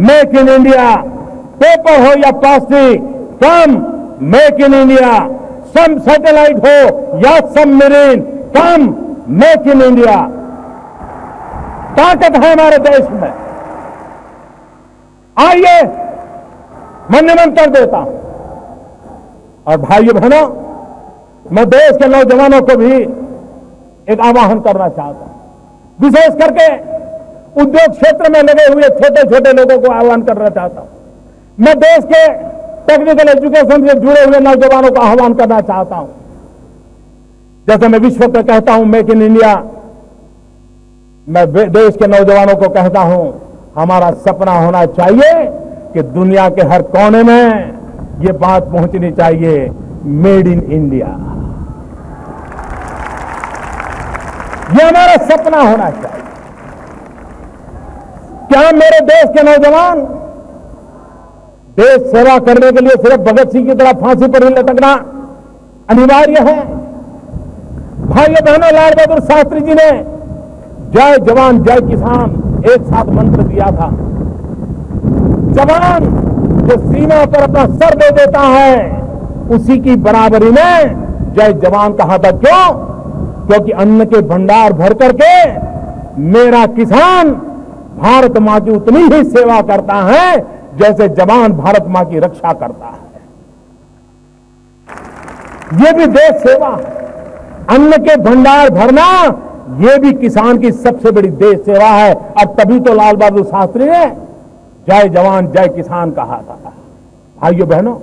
make in India, paper हो या plastic come make in India, some satellite हो या submarine come make in India. ताकत है हमारे देश में, आइए मैं निमंत्रण देता हूं। और भाइयों बहनों, मैं देश के नौजवानों को भी एक आह्वान करना चाहता हूं, विशेष करके उद्योग क्षेत्र में लगे हुए छोटे छोटे लोगों को आह्वान करना चाहता हूं। मैं देश के टेक्निकल एजुकेशन से जुड़े हुए नौजवानों को आह्वान करना चाहता हूं। जैसे मैं विश्व को कहता हूं मेक इन इंडिया, मैं देश के नौजवानों को कहता हूं, हमारा सपना होना चाहिए कि दुनिया के हर कोने में ये बात पहुंचनी चाहिए, मेड इन इंडिया। ये हमारा सपना होना चाहिए। क्या मेरे देश के नौजवान देश सेवा करने के लिए सिर्फ भगत सिंह की तरह फांसी पर ही लटकना अनिवार्य है? भाइयों बहनों, लाल बहादुर शास्त्री जी ने जय जवान जय किसान एक साथ मंत्र दिया था। जवान जो सीमा पर अपना सर दे देता है, उसी की बराबरी में जय जवान कहा था। क्यों? क्योंकि अन्न के भंडार भर करके मेरा किसान भारत मां की उतनी ही सेवा करता है जैसे जवान भारत मां की रक्षा करता है। ये भी देश सेवा है। अन्न के भंडार भरना ये भी किसान की सबसे बड़ी देश सेवा है। और तभी तो लाल बहादुर शास्त्री ने जय जवान जय किसान कहा था। भाइयों बहनों,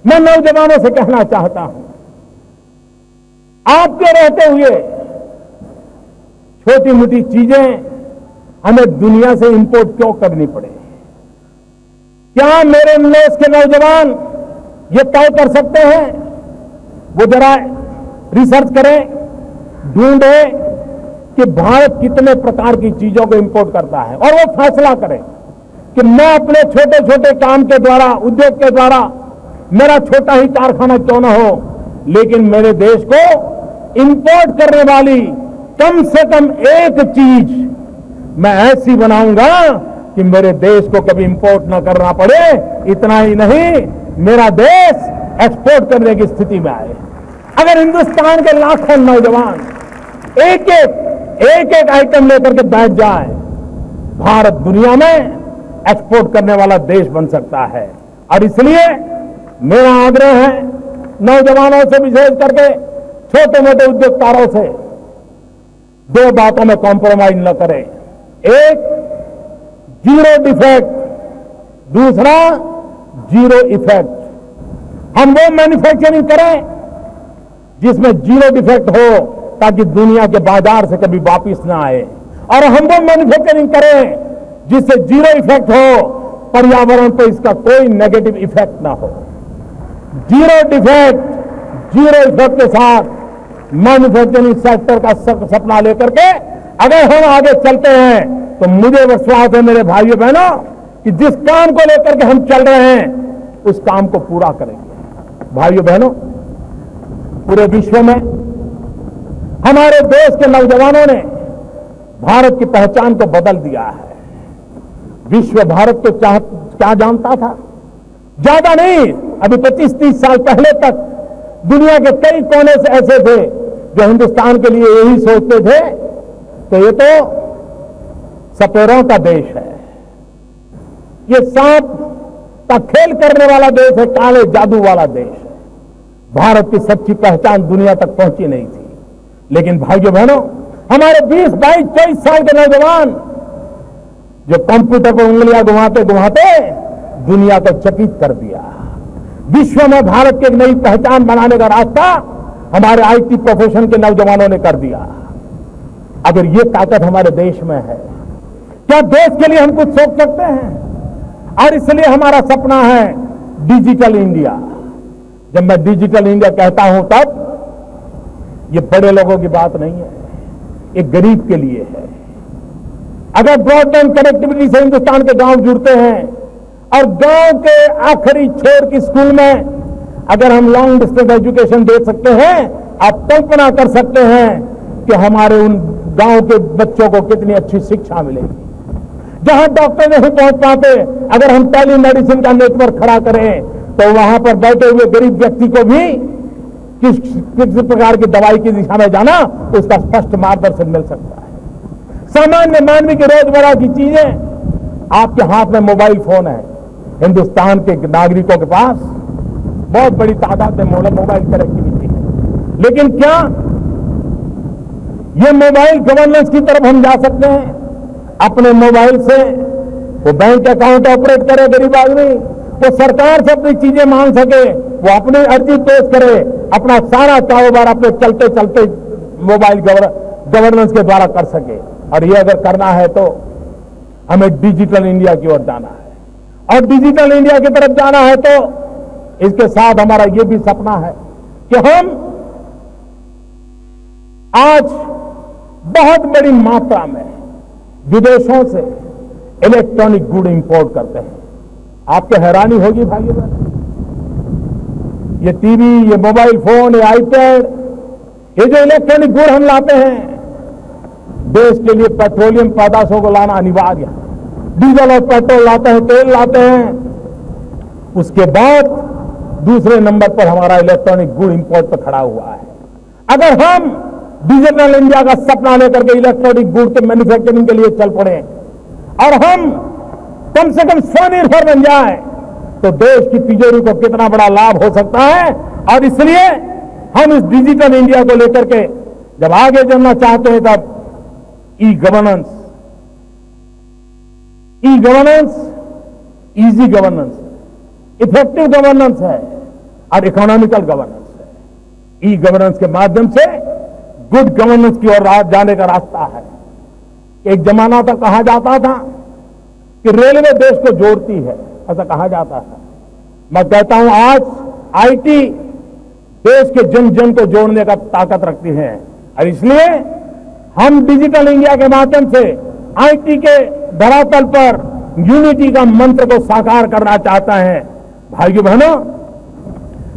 मैं नौजवानों से कहना चाहता हूं, आपके रहते हुए छोटी मोटी चीजें हमें दुनिया से इंपोर्ट क्यों करनी पड़े? क्या मेरे देश के नौजवान ये तय कर सकते हैं? वो जरा रिसर्च करें, ढूंढे कि भारत कितने प्रकार की चीजों को इंपोर्ट करता है, और वो फैसला करें कि मैं अपने छोटे छोटे काम के द्वारा, उद्योग के द्वारा, मेरा छोटा ही कारखाना क्यों न हो, लेकिन मेरे देश को इंपोर्ट करने वाली कम से कम एक चीज मैं ऐसी बनाऊंगा कि मेरे देश को कभी इंपोर्ट न करना पड़े। इतना ही नहीं, मेरा देश एक्सपोर्ट करने की स्थिति में आए। अगर हिंदुस्तान के लाखों नौजवान एक एक आइटम लेकर के बैठ जाए, भारत दुनिया में एक्सपोर्ट करने वाला देश बन सकता है। और इसलिए मेरा आग्रह है नौजवानों से, विशेष करके छोटे मोटे उद्योगकारों से, दो बातों में कॉम्प्रोमाइज न करें। एक, जीरो डिफेक्ट, दूसरा जीरो इफेक्ट। हम वो मैन्युफैक्चरिंग करें जिसमें जीरो डिफेक्ट हो, ताकि दुनिया के बाजार से कभी वापिस ना आए, और हम वो मैन्युफैक्चरिंग करें जिससे जीरो इफेक्ट हो, पर्यावरण पर इसका कोई नेगेटिव इफेक्ट ना हो। जीरो डिफेक्ट, जीरो इफेक्ट के साथ मैन्युफैक्चरिंग सेक्टर का सपना लेकर के अगर हम आगे चलते हैं तो मुझे विश्वास है मेरे भाइयों बहनों कि जिस काम को लेकर के हम चल रहे हैं उस काम को पूरा करेंगे। भाइयों बहनों, पूरे विश्व में हमारे देश के नौजवानों ने भारत की पहचान को बदल दिया है। विश्व भारत को क्या जानता था? ज्यादा नहीं, अभी 25-30 साल पहले तक दुनिया के कई कोने से ऐसे थे जो हिंदुस्तान के लिए यही सोचते थे तो ये तो सपेरों का देश है, ये सांप का खेल करने वाला देश है, काले जादू वाला देश है। भारत की सच्ची पहचान दुनिया तक पहुंची नहीं थी। लेकिन भाइयों बहनों, हमारे 20, 22, 23 साल के नौजवान जो कंप्यूटर पर उंगलियां घुमाते घुमाते दुनिया को चकित कर दिया। विश्व में भारत की एक नई पहचान बनाने का रास्ता हमारे आईटी प्रोफेशन के नौजवानों ने कर दिया। अगर ये ताकत हमारे देश में है, क्या देश के लिए हम कुछ सोच सकते हैं? और इसलिए हमारा सपना है डिजिटल इंडिया। जब मैं डिजिटल इंडिया कहता हूं तब ये बड़े लोगों की बात नहीं है, ये गरीब के लिए है। अगर ब्रॉडबैंड कनेक्टिविटी से हिंदुस्तान के गांव जुड़ते हैं और गांव के आखिरी छोर की स्कूल में अगर हम लॉन्ग डिस्टेंस एजुकेशन दे सकते हैं, आप कल्पना कर सकते हैं कि हमारे उन गांव के बच्चों को कितनी अच्छी शिक्षा मिलेगी। जहां डॉक्टर नहीं पहुंच पाते, अगर हम टेली मेडिसिन का नेटवर्क खड़ा करें तो वहां पर बैठे हुए गरीब व्यक्ति को भी किस प्रकार की दवाई की दिशा में जाना, उसका स्पष्ट मार्गदर्शन मिल सकता है। सामान्य मानवीय की रोजमर्रा की चीजें आपके हाथ में मोबाइल फोन है। हिंदुस्तान के नागरिकों के पास बहुत बड़ी तादाद में मोबाइल कनेक्टिविटी है, लेकिन क्या ये मोबाइल गवर्नेंस की तरफ हम जा सकते हैं? अपने मोबाइल से वो बैंक अकाउंट ऑपरेट करे गरीब आदमी, वो सरकार से अपनी चीजें मांग सके, वो अपनी अर्जी पेश करे, अपना सारा कारोबार अपने चलते चलते मोबाइल गवर्नेंस के द्वारा कर सके। और ये अगर करना है तो हमें डिजिटल इंडिया की ओर जाना है। और डिजिटल इंडिया की तरफ जाना है तो इसके साथ हमारा ये भी सपना है कि हम आज बहुत बड़ी मात्रा में विदेशों से इलेक्ट्रॉनिक गुड इंपोर्ट करते हैं। आपको हैरानी होगी भाइयों बहनों, ये टीवी, ये मोबाइल फोन, ये आईपैड, ये जो इलेक्ट्रॉनिक गुड हम लाते हैं, देश के लिए पेट्रोलियम पैदाशों को लाना अनिवार्य है। डीजल और पेट्रोल लाते हैं, तेल लाते हैं, उसके बाद दूसरे नंबर पर हमारा इलेक्ट्रॉनिक गुड इंपोर्ट पर खड़ा हुआ है। अगर हम डिजिटल इंडिया का सपना लेकर के इलेक्ट्रॉनिक गुड के मैन्युफैक्चरिंग के लिए चल पड़े और हम कम से कम स्वनिर्भर बन जाए तो देश की तिजोरी को कितना बड़ा लाभ हो सकता है। और इसलिए हम इस डिजिटल इंडिया को लेकर के जब आगे चलना चाहते हैं तब e governance, easy governance, effective governance है और इकोनॉमिकल गवर्नेंस है। ई गवर्नेंस के माध्यम से गुड गवर्नेंस की ओर जाने का रास्ता है। एक जमाना तक कहा जाता था कि रेलवे देश को जोड़ती है, ऐसा कहा जाता था। मैं कहता हूं आज आईटी देश के जन जन को जोड़ने का ताकत रखती है और इसलिए हम डिजिटल इंडिया के माध्यम से आईटी के धरातल पर यूनिटी का मंत्र को साकार करना चाहता है। भाइयों बहनों,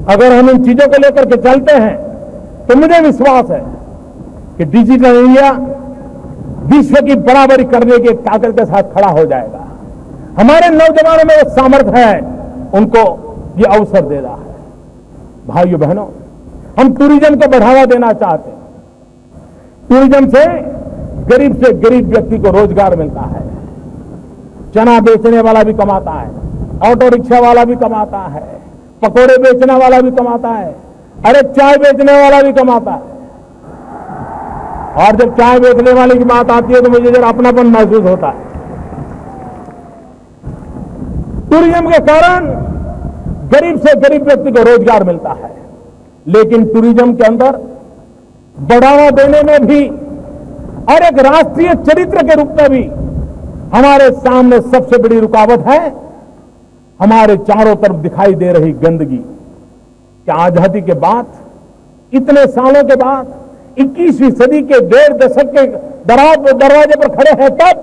अगर हम इन चीजों को लेकर के चलते हैं तो मुझे विश्वास है कि डिजिटल इंडिया विश्व की बराबरी करने की ताकत के साथ खड़ा हो जाएगा। हमारे नौजवानों में वो सामर्थ्य है, उनको ये अवसर दे रहा है। भाइयों बहनों, हम टूरिज्म को बढ़ावा देना चाहते हैं। टूरिज्म से गरीब व्यक्ति को रोजगार मिलता है। चना बेचने वाला भी कमाता है, ऑटो रिक्शा वाला भी कमाता है, पकोड़े बेचने वाला भी कमाता है, अरे चाय बेचने वाला भी कमाता है। और जब चाय बेचने वाले की बात आती है तो मुझे जरा अपनापन महसूस होता है। टूरिज्म के कारण गरीब से गरीब व्यक्ति को रोजगार मिलता है, लेकिन टूरिज्म के अंदर बढ़ावा देने में भी और एक राष्ट्रीय चरित्र के रूप में भी हमारे सामने सबसे बड़ी रुकावट है हमारे चारों तरफ दिखाई दे रही गंदगी। क्या आजादी के बाद, इतने सालों के बाद, 21वीं सदी के 1.5 दशक के दरवाजे पर खड़े हैं, तब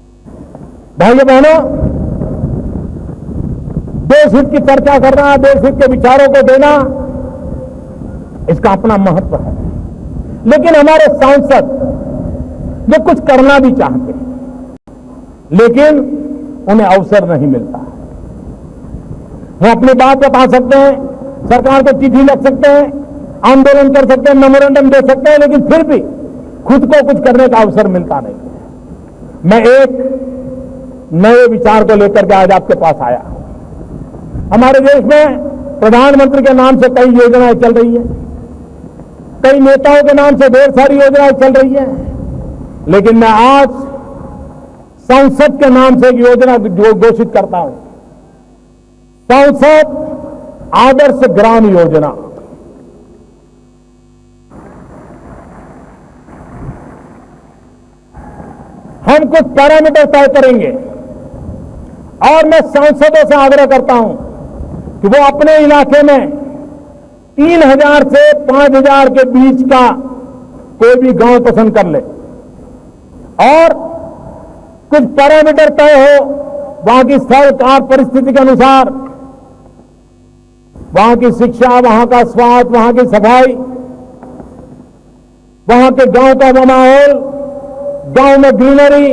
भाइयों बहनों, देश हित की चर्चा करना, देश हित के विचारों को देना, इसका अपना महत्व है। लेकिन हमारे सांसद जो कुछ करना भी चाहते हैं, लेकिन उन्हें अवसर नहीं मिलता है। वो अपनी बात बता सकते हैं, सरकार को चिट्ठी लिख सकते हैं, आंदोलन कर सकते हैं, मेमोरेंडम दे सकते हैं, लेकिन फिर भी खुद को कुछ करने का अवसर मिलता नहीं है। मैं एक नए विचार को लेकर के आज आपके पास आया हूं। हमारे देश में प्रधानमंत्री के नाम से कई योजनाएं चल रही हैं, कई नेताओं के नाम से ढेर सारी योजनाएं चल रही हैं, लेकिन मैं आज संसद के नाम से एक योजना घोषित करता हूं, संसद आदर्श ग्राम योजना। हम कुछ पैरामीटर तय करेंगे और मैं सांसदों से आग्रह करता हूं कि वो अपने इलाके में 3000 से 5000 के बीच का कोई भी गांव पसंद कर ले और कुछ पैरामीटर तय हो, वहां की सरकार परिस्थिति के अनुसार, वहां की शिक्षा, वहां का स्वास्थ्य, वहां की सफाई, वहां के गांव का माहौल, गांव में ग्रीनरी,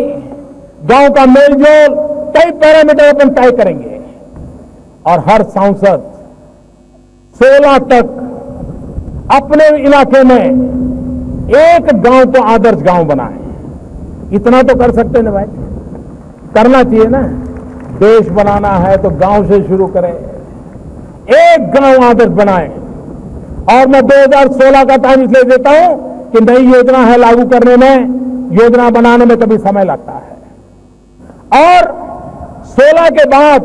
गांव का मेलजोल, कई पैरामीटर अपन तय करेंगे और हर सांसद 16 तक अपने इलाके में एक गांव को आदर्श गांव बनाए। इतना तो कर सकते ना भाई, करना चाहिए ना। देश बनाना है तो गांव से शुरू करें, एक गांव आदर्श बनाएं। और मैं 2016 का टाइम इसलिए देता हूं कि नई योजना है, लागू करने में, योजना बनाने में कभी समय लगता है। और 16 के बाद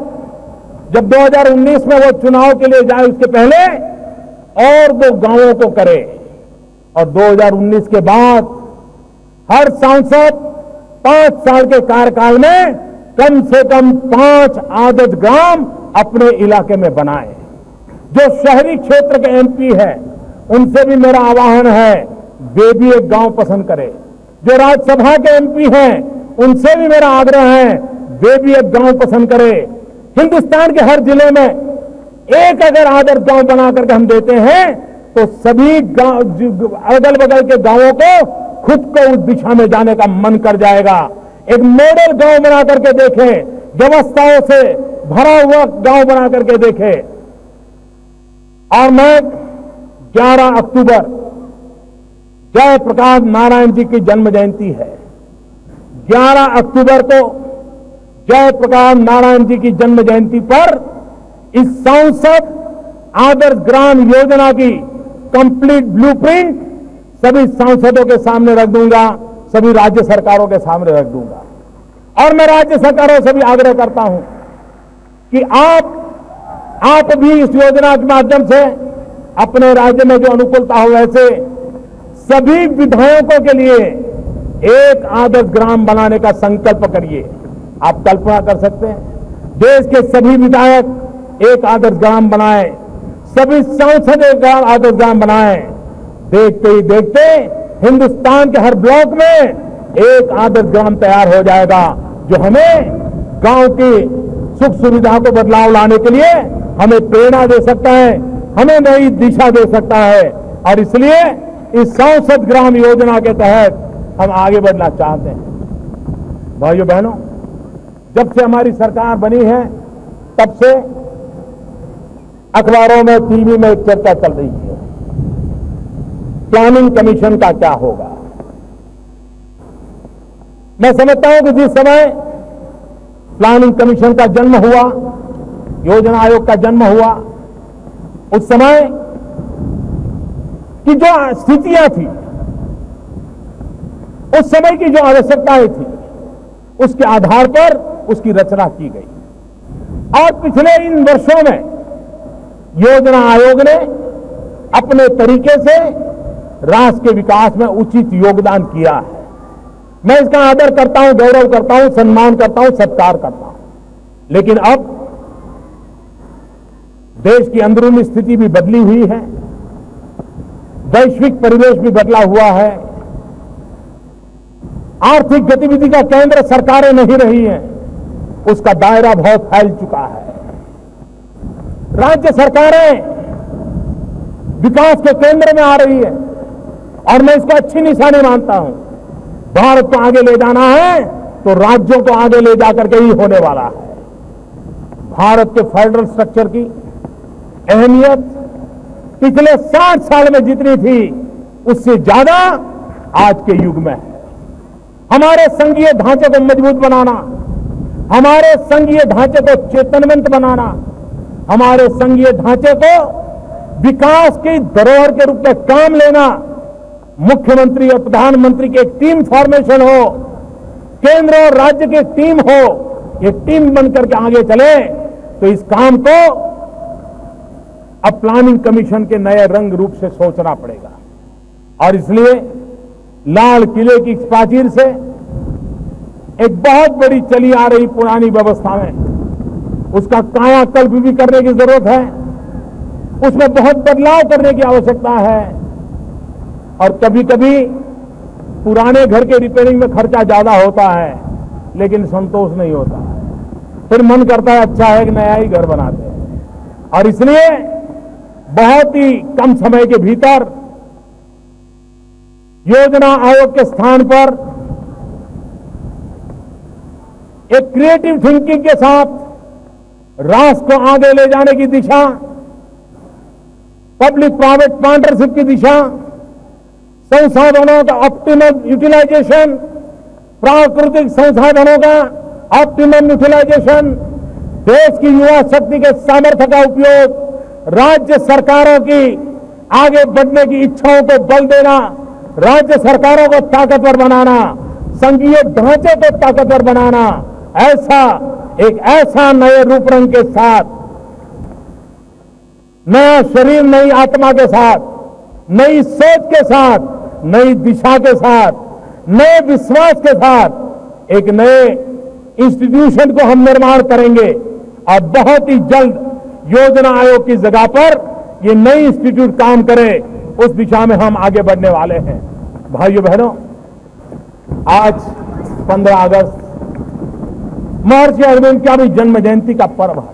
जब 2019 में वो चुनाव के लिए जाए, उसके पहले और 2 गांवों को करे और 2019 के बाद हर सांसद 5 साल के कार्यकाल में कम से कम 5 आदर्श ग्राम अपने इलाके में बनाए। जो शहरी क्षेत्र के एमपी है, उनसे भी मेरा आह्वान है, वे भी एक गांव पसंद करें। जो राज्यसभा के एमपी हैं, उनसे भी मेरा आग्रह है, वे भी एक गांव पसंद करें। हिंदुस्तान के हर जिले में एक अगर आदर्श गांव बना करके हम देते हैं तो सभी गांव, अगल बगल के गांवों को खुद को उस दिशा में जाने का मन कर जाएगा। एक मॉडल गांव बना करके देखें, व्यवस्थाओं से भरा हुआ गांव बना करके देखें। और मैं 11 अक्टूबर जयप्रकाश नारायण जी की जन्म जयंती है। 11 अक्टूबर को जयप्रकाश नारायण जी की जन्म जयंती पर इस संसद आदर्श ग्राम योजना की कंप्लीट ब्लूप्रिंट सभी सांसदों के सामने रख दूंगा, सभी राज्य सरकारों के सामने रख दूंगा। और मैं राज्य सरकारों से भी आग्रह करता हूं कि आप भी इस योजना के माध्यम से अपने राज्य में जो अनुकूलता हो, वैसे सभी विधायकों के लिए एक आदर्श ग्राम बनाने का संकल्प करिए। आप कल्पना कर सकते हैं, देश के सभी विधायक एक आदर्श ग्राम बनाए, सभी सांसद एक आदर्श ग्राम बनाए। देखते ही देखते हिंदुस्तान के हर ब्लॉक में एक आदर्श ग्राम तैयार हो जाएगा, जो हमें गांव की सुख सुविधा को बदलाव लाने के लिए हमें प्रेरणा दे सकता है, हमें नई दिशा दे सकता है। और इसलिए इस संसद ग्राम योजना के तहत हम आगे बढ़ना चाहते हैं। भाइयों बहनों, जब से हमारी सरकार बनी है, तब से अखबारों में, टीवी में एक चर्चा चल रही है, प्लानिंग कमीशन का क्या होगा। मैं समझता हूं कि जिस समय प्लानिंग कमीशन का जन्म हुआ, योजना आयोग का जन्म हुआ, उस समय की जो स्थितियां थी, उस समय की जो आवश्यकताएं थी, उसके आधार पर उसकी रचना की गई। और पिछले इन वर्षों में योजना आयोग ने अपने तरीके से राष्ट्र के विकास में उचित योगदान किया है। मैं इसका आदर करता हूं, गौरव करता हूं, सम्मान करता हूं, सत्कार करता हूं। लेकिन अब देश की अंदरूनी स्थिति भी बदली हुई है, वैश्विक परिवेश भी बदला हुआ है, आर्थिक गतिविधि का केंद्र सरकारें नहीं रही हैं, उसका दायरा बहुत फैल चुका है। राज्य सरकारें विकास के केंद्र में आ रही है और मैं इसको अच्छी निशानी मानता हूं। भारत को आगे ले जाना है तो राज्यों को आगे ले जाकर के ही होने वाला है। भारत के फेडरल स्ट्रक्चर की अहमियत पिछले 60 साल में जितनी थी उससे ज्यादा आज के युग में है। हमारे संघीय ढांचे को मजबूत बनाना, हमारे संघीय ढांचे को चेतनवंत बनाना, हमारे संघीय ढांचे को विकास की धरोहर के रूप में काम लेना, मुख्यमंत्री और प्रधानमंत्री की एक टीम फॉर्मेशन हो, केंद्र और राज्य की टीम हो, ये टीम बनकर के आगे चले तो इस काम को अब प्लानिंग कमीशन के नए रंग रूप से सोचना पड़ेगा। और इसलिए लाल किले की प्राचीर से एक बहुत बड़ी चली आ रही पुरानी व्यवस्था में उसका कायाकल्प भी करने की जरूरत है, उसमें बहुत बदलाव करने की आवश्यकता है। और कभी कभी पुराने घर के रिपेयरिंग में खर्चा ज्यादा होता है लेकिन संतोष नहीं होता है, फिर मन करता है अच्छा है कि नया ही घर बनाते हैं। और इसलिए बहुत ही कम समय के भीतर योजना आयोग के स्थान पर एक क्रिएटिव थिंकिंग के साथ राष्ट्र को आगे ले जाने की दिशा, पब्लिक प्राइवेट पार्टनरशिप की दिशा, संसाधनों का ऑप्टिमम यूटिलाइजेशन, प्राकृतिक संसाधनों का ऑप्टिमम यूटिलाइजेशन, देश की युवा शक्ति के सामर्थ्य का उपयोग, राज्य सरकारों की आगे बढ़ने की इच्छाओं को बल देना, राज्य सरकारों को ताकतवर बनाना, संघीय ढांचे को ताकतवर बनाना, ऐसा नए रूप रंग के साथ, नया शरीर नई आत्मा के साथ, नई सोच के साथ, नई दिशा के साथ, नए विश्वास के साथ एक नए इंस्टीट्यूशन को हम निर्माण करेंगे और बहुत ही जल्द योजना आयोग की जगह पर ये नई इंस्टीट्यूट काम करे, उस दिशा में हम आगे बढ़ने वाले हैं। भाइयों बहनों, आज 15 अगस्त महर्षि अरविंद का भी जन्म जयंती का पर्व है।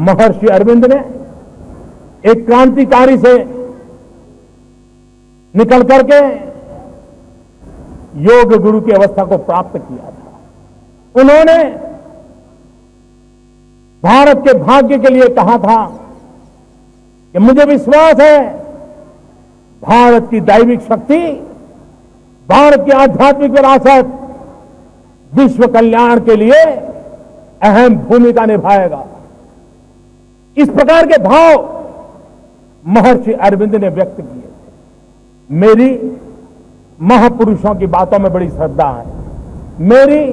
महर्षि अरविंद ने एक क्रांतिकारी से निकल करके योग गुरु की अवस्था को प्राप्त किया था। उन्होंने भारत के भाग्य के लिए कहा था कि मुझे विश्वास है भारत की दैविक शक्ति, भारत की आध्यात्मिक विरासत विश्व कल्याण के लिए अहम भूमिका निभाएगा। इस प्रकार के भाव महर्षि अरविंद ने व्यक्त किए थे। मेरी महापुरुषों की बातों में बड़ी श्रद्धा है, मेरी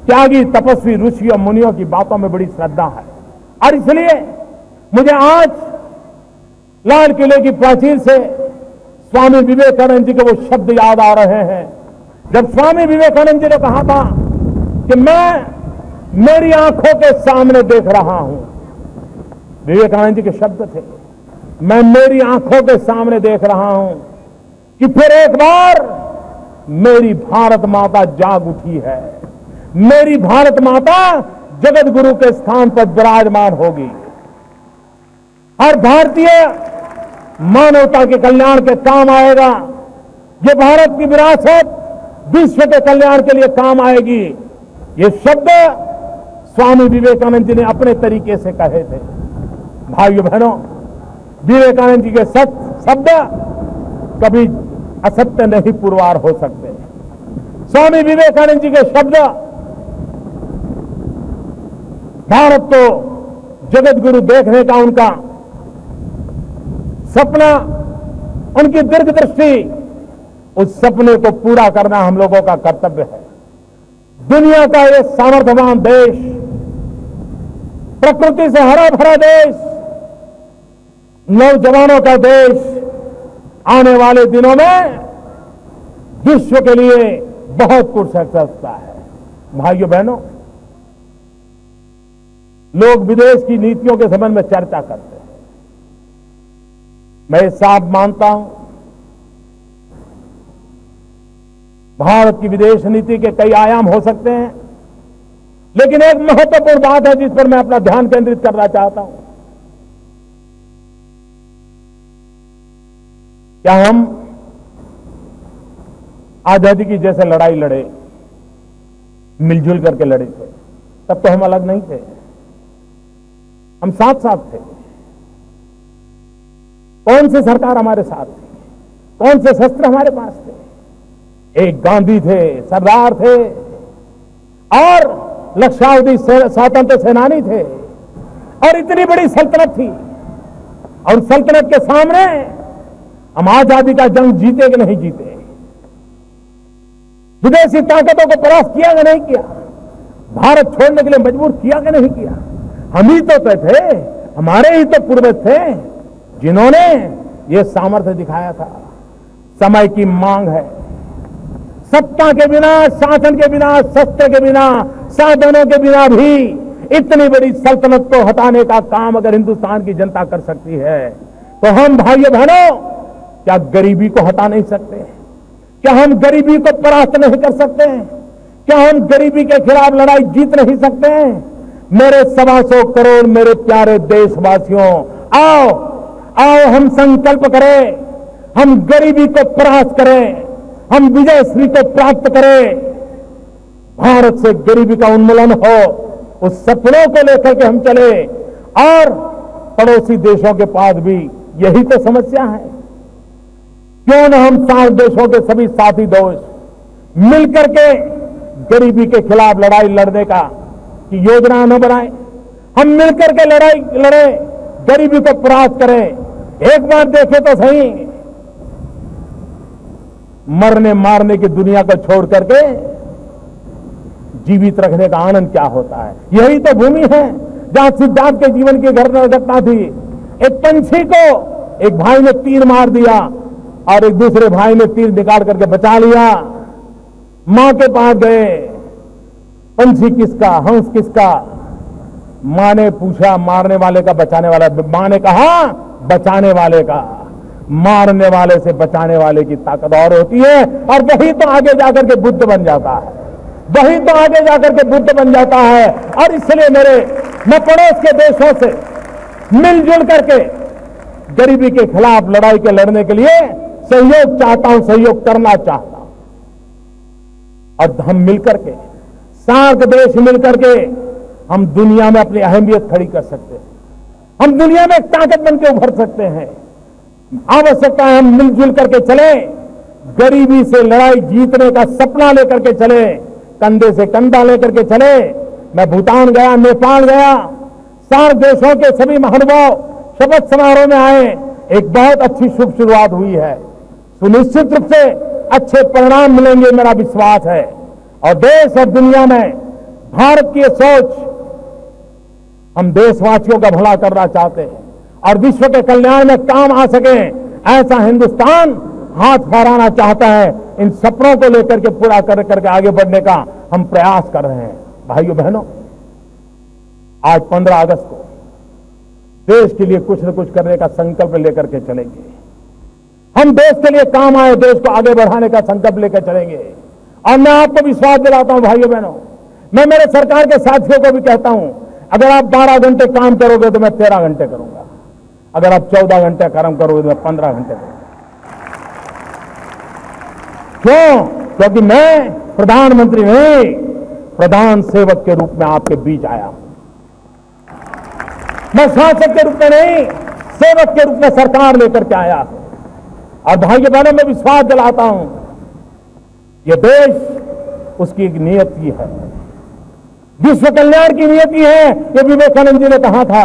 त्यागी तपस्वी ऋषि और मुनियों की बातों में बड़ी श्रद्धा है। और इसलिए मुझे आज लाल किले की प्राचीर से स्वामी विवेकानंद जी के वो शब्द याद आ रहे हैं, जब स्वामी विवेकानंद जी ने कहा था कि मैं मेरी आंखों के सामने देख रहा हूं। विवेकानंद जी के शब्द थे, मैं मेरी आंखों के सामने देख रहा हूं कि फिर एक बार मेरी भारत माता जाग उठी है, मेरी भारत माता जगत गुरु के स्थान पर विराजमान होगी। हर भारतीय मानवता के कल्याण के काम आएगा। ये भारत की विरासत विश्व के कल्याण के लिए काम आएगी। ये शब्द स्वामी विवेकानंद जी ने अपने तरीके से कहे थे। भाइयों बहनों, विवेकानंद जी के शब्द कभी असत्य नहीं पुरवार हो सकते। स्वामी विवेकानंद जी के शब्द भारत को जगत गुरु देखने का उनका सपना, उनकी दीर्घ दृष्टि, उस सपने को पूरा करना हम लोगों का कर्तव्य है। दुनिया का ये सामर्थ्यवान देश, प्रकृति से हरा भरा देश, नौजवानों का देश आने वाले दिनों में विश्व के लिए बहुत कुछ कर सकता है। भाइयों बहनों, लोग विदेश की नीतियों के संबंध में चर्चा करते हैं। मैं साफ मानता हूं, भारत की विदेश नीति के कई आयाम हो सकते हैं। लेकिन एक महत्वपूर्ण बात है जिस पर मैं अपना ध्यान केंद्रित करना चाहता हूं। क्या हम आजादी की जैसे लड़ाई लड़े, मिलजुल करके लड़े थे, तब तो हम अलग नहीं थे, हम साथ साथ थे। कौन सी सरकार हमारे साथ थी, कौन से शस्त्र हमारे पास थे? एक गांधी थे, सरदार थे और लक्षावधि स्वतंत्र सेनानी थे, और इतनी बड़ी सल्तनत थी, और सल्तनत के सामने हम आजादी का जंग जीते कि नहीं जीते, विदेशी ताकतों को परास्त किया कि नहीं किया, भारत छोड़ने के लिए मजबूर किया कि नहीं किया? हम ही तो थे, हमारे ही तो पूर्वज थे जिन्होंने ये सामर्थ्य दिखाया था। समय की मांग है, सत्ता के बिना, शासन के बिना, शस्त्र के बिना, साधनों के बिना भी इतनी बड़ी सल्तनत को हटाने का काम अगर हिंदुस्तान की जनता कर सकती है, तो हम भाइयों बहनों क्या गरीबी को हटा नहीं सकते? क्या हम गरीबी को परास्त नहीं कर सकते? क्या हम गरीबी के खिलाफ लड़ाई जीत नहीं सकते? मेरे 125 करोड़ मेरे प्यारे देशवासियों, आओ आओ हम संकल्प करें, हम गरीबी को परास्त करें, हम विजयश्री को प्राप्त करें, भारत से गरीबी का उन्मूलन हो, उस सपनों को लेकर के हम चले। और पड़ोसी देशों के पास भी यही तो समस्या है। क्यों न हम 7 देशों के सभी साथी दोस्त मिलकर के गरीबी के खिलाफ लड़ाई लड़ने का की योजना न बनाए, हम मिलकर के लड़ाई लड़े, गरीबी को परास्त करें। एक बार देखें तो सही, मरने मारने की दुनिया को छोड़ करके जीवित रखने का आनंद क्या होता है। यही तो भूमि है जहां सिद्धार्थ के जीवन की घटना थी। एक पंछी को एक भाई ने तीर मार दिया और एक दूसरे भाई ने तीर निकाल करके बचा लिया। मां के पास गए, पंछी किसका, हंस किसका? मां ने पूछा, मारने वाले का, बचाने वाला? मां ने कहा बचाने वाले का। मारने वाले से बचाने वाले की ताकत और होती है, और वही तो आगे जाकर के बुद्ध बन जाता है, वही तो आगे जाकर के बुद्ध बन जाता है। और इसलिए मैं पड़ोस के देशों से मिलजुल करके गरीबी के खिलाफ लड़ाई के लड़ने के लिए सहयोग चाहता हूं, सहयोग करना चाहता हूं। और हम मिलकर के, सार्क देश मिलकर के हम दुनिया में अपनी अहमियत खड़ी कर सकते हैं, हम दुनिया में एक ताकत बन के उभर सकते हैं। आवश्यकता है हम मिलजुल करके चले, गरीबी से लड़ाई जीतने का सपना लेकर के चले, कंधे से कंधा लेकर के चले। मैं भूटान गया, नेपाल गया, सार्क देशों के सभी महानुभाव शपथ समारोह में आए। एक बहुत अच्छी शुभ शुरुआत हुई है, सुनिश्चित रूप से अच्छे परिणाम मिलेंगे, मेरा विश्वास है। और देश और दुनिया में भारत की सोच, हम देशवासियों का भला करना चाहते हैं और विश्व के कल्याण में काम आ सके, ऐसा हिंदुस्तान हाथ फहराना चाहता है। इन सपनों को लेकर के पूरा कर करके आगे बढ़ने का हम प्रयास कर रहे हैं। भाइयों बहनों, आज 15 अगस्त को देश के लिए कुछ न कुछ करने का संकल्प लेकर के चलेंगे। हम देश के लिए काम आए, देश को आगे बढ़ाने का संकल्प लेकर चलेंगे। और मैं आपको विश्वास दिलाता हूं भाइयों बहनों, मैं मेरे सरकार के साथियों को भी कहता हूं, अगर आप 12 घंटे काम करोगे तो मैं 13 घंटे करूंगा, अगर आप 14 घंटे काम करोगे तो मैं 15 घंटे करूंगा। क्यों? क्योंकि मैं प्रधानमंत्री नहीं, प्रधान सेवक के रूप में आपके बीच आया हूं। मैं शासक के रूप में नहीं, सेवक के रूप में सरकार लेकर के आया हूं। और भाइयों बहनों, मैं विश्वास दिलाता हूं, यह देश उसकी एक नियति है, विश्व कल्याण की नियति है। ये विवेकानंद जी ने कहा था,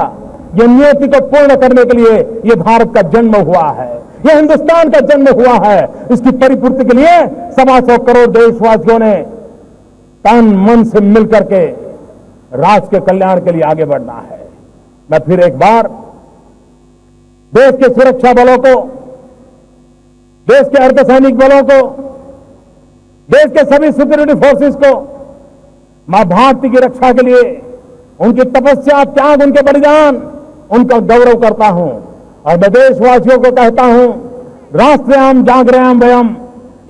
यह नियति को पूर्ण करने के लिए यह भारत का जन्म हुआ है, यह हिंदुस्तान का जन्म हुआ है। इसकी परिपूर्ति के लिए 125 करोड़ देशवासियों ने तन मन से मिलकर के राष्ट्र के कल्याण के लिए आगे बढ़ना है। मैं फिर एक बार देश के सुरक्षा बलों को, देश के अर्धसैनिक बलों को, देश के सभी सिक्योरिटी फोर्सेस को मां भारती की रक्षा के लिए उनकी तपस्या, त्याग, उनके बलिदान, उनका गौरव करता हूं। और मैं देशवासियों को कहता हूं, राष्ट्रयाम जागरयाम वयम,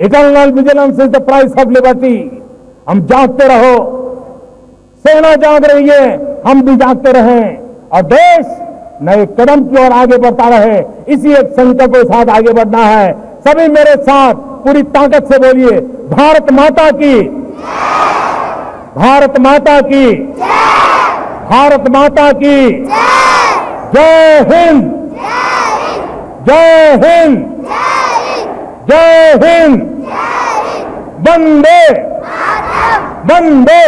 eternal vigilance is the price of liberty. हम जागते रहो, सेना जाग रही है, हम भी जागते रहें और देश नए कदम की ओर आगे बढ़ता रहे, इसी एक संकल्प के साथ आगे बढ़ना है। सभी मेरे साथ पूरी ताकत से बोलिए, भारत माता की, भारत माता की, भारत माता की जय हिंद, जय हिंद, जय हिंद, वंदे वंदे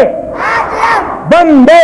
वंदे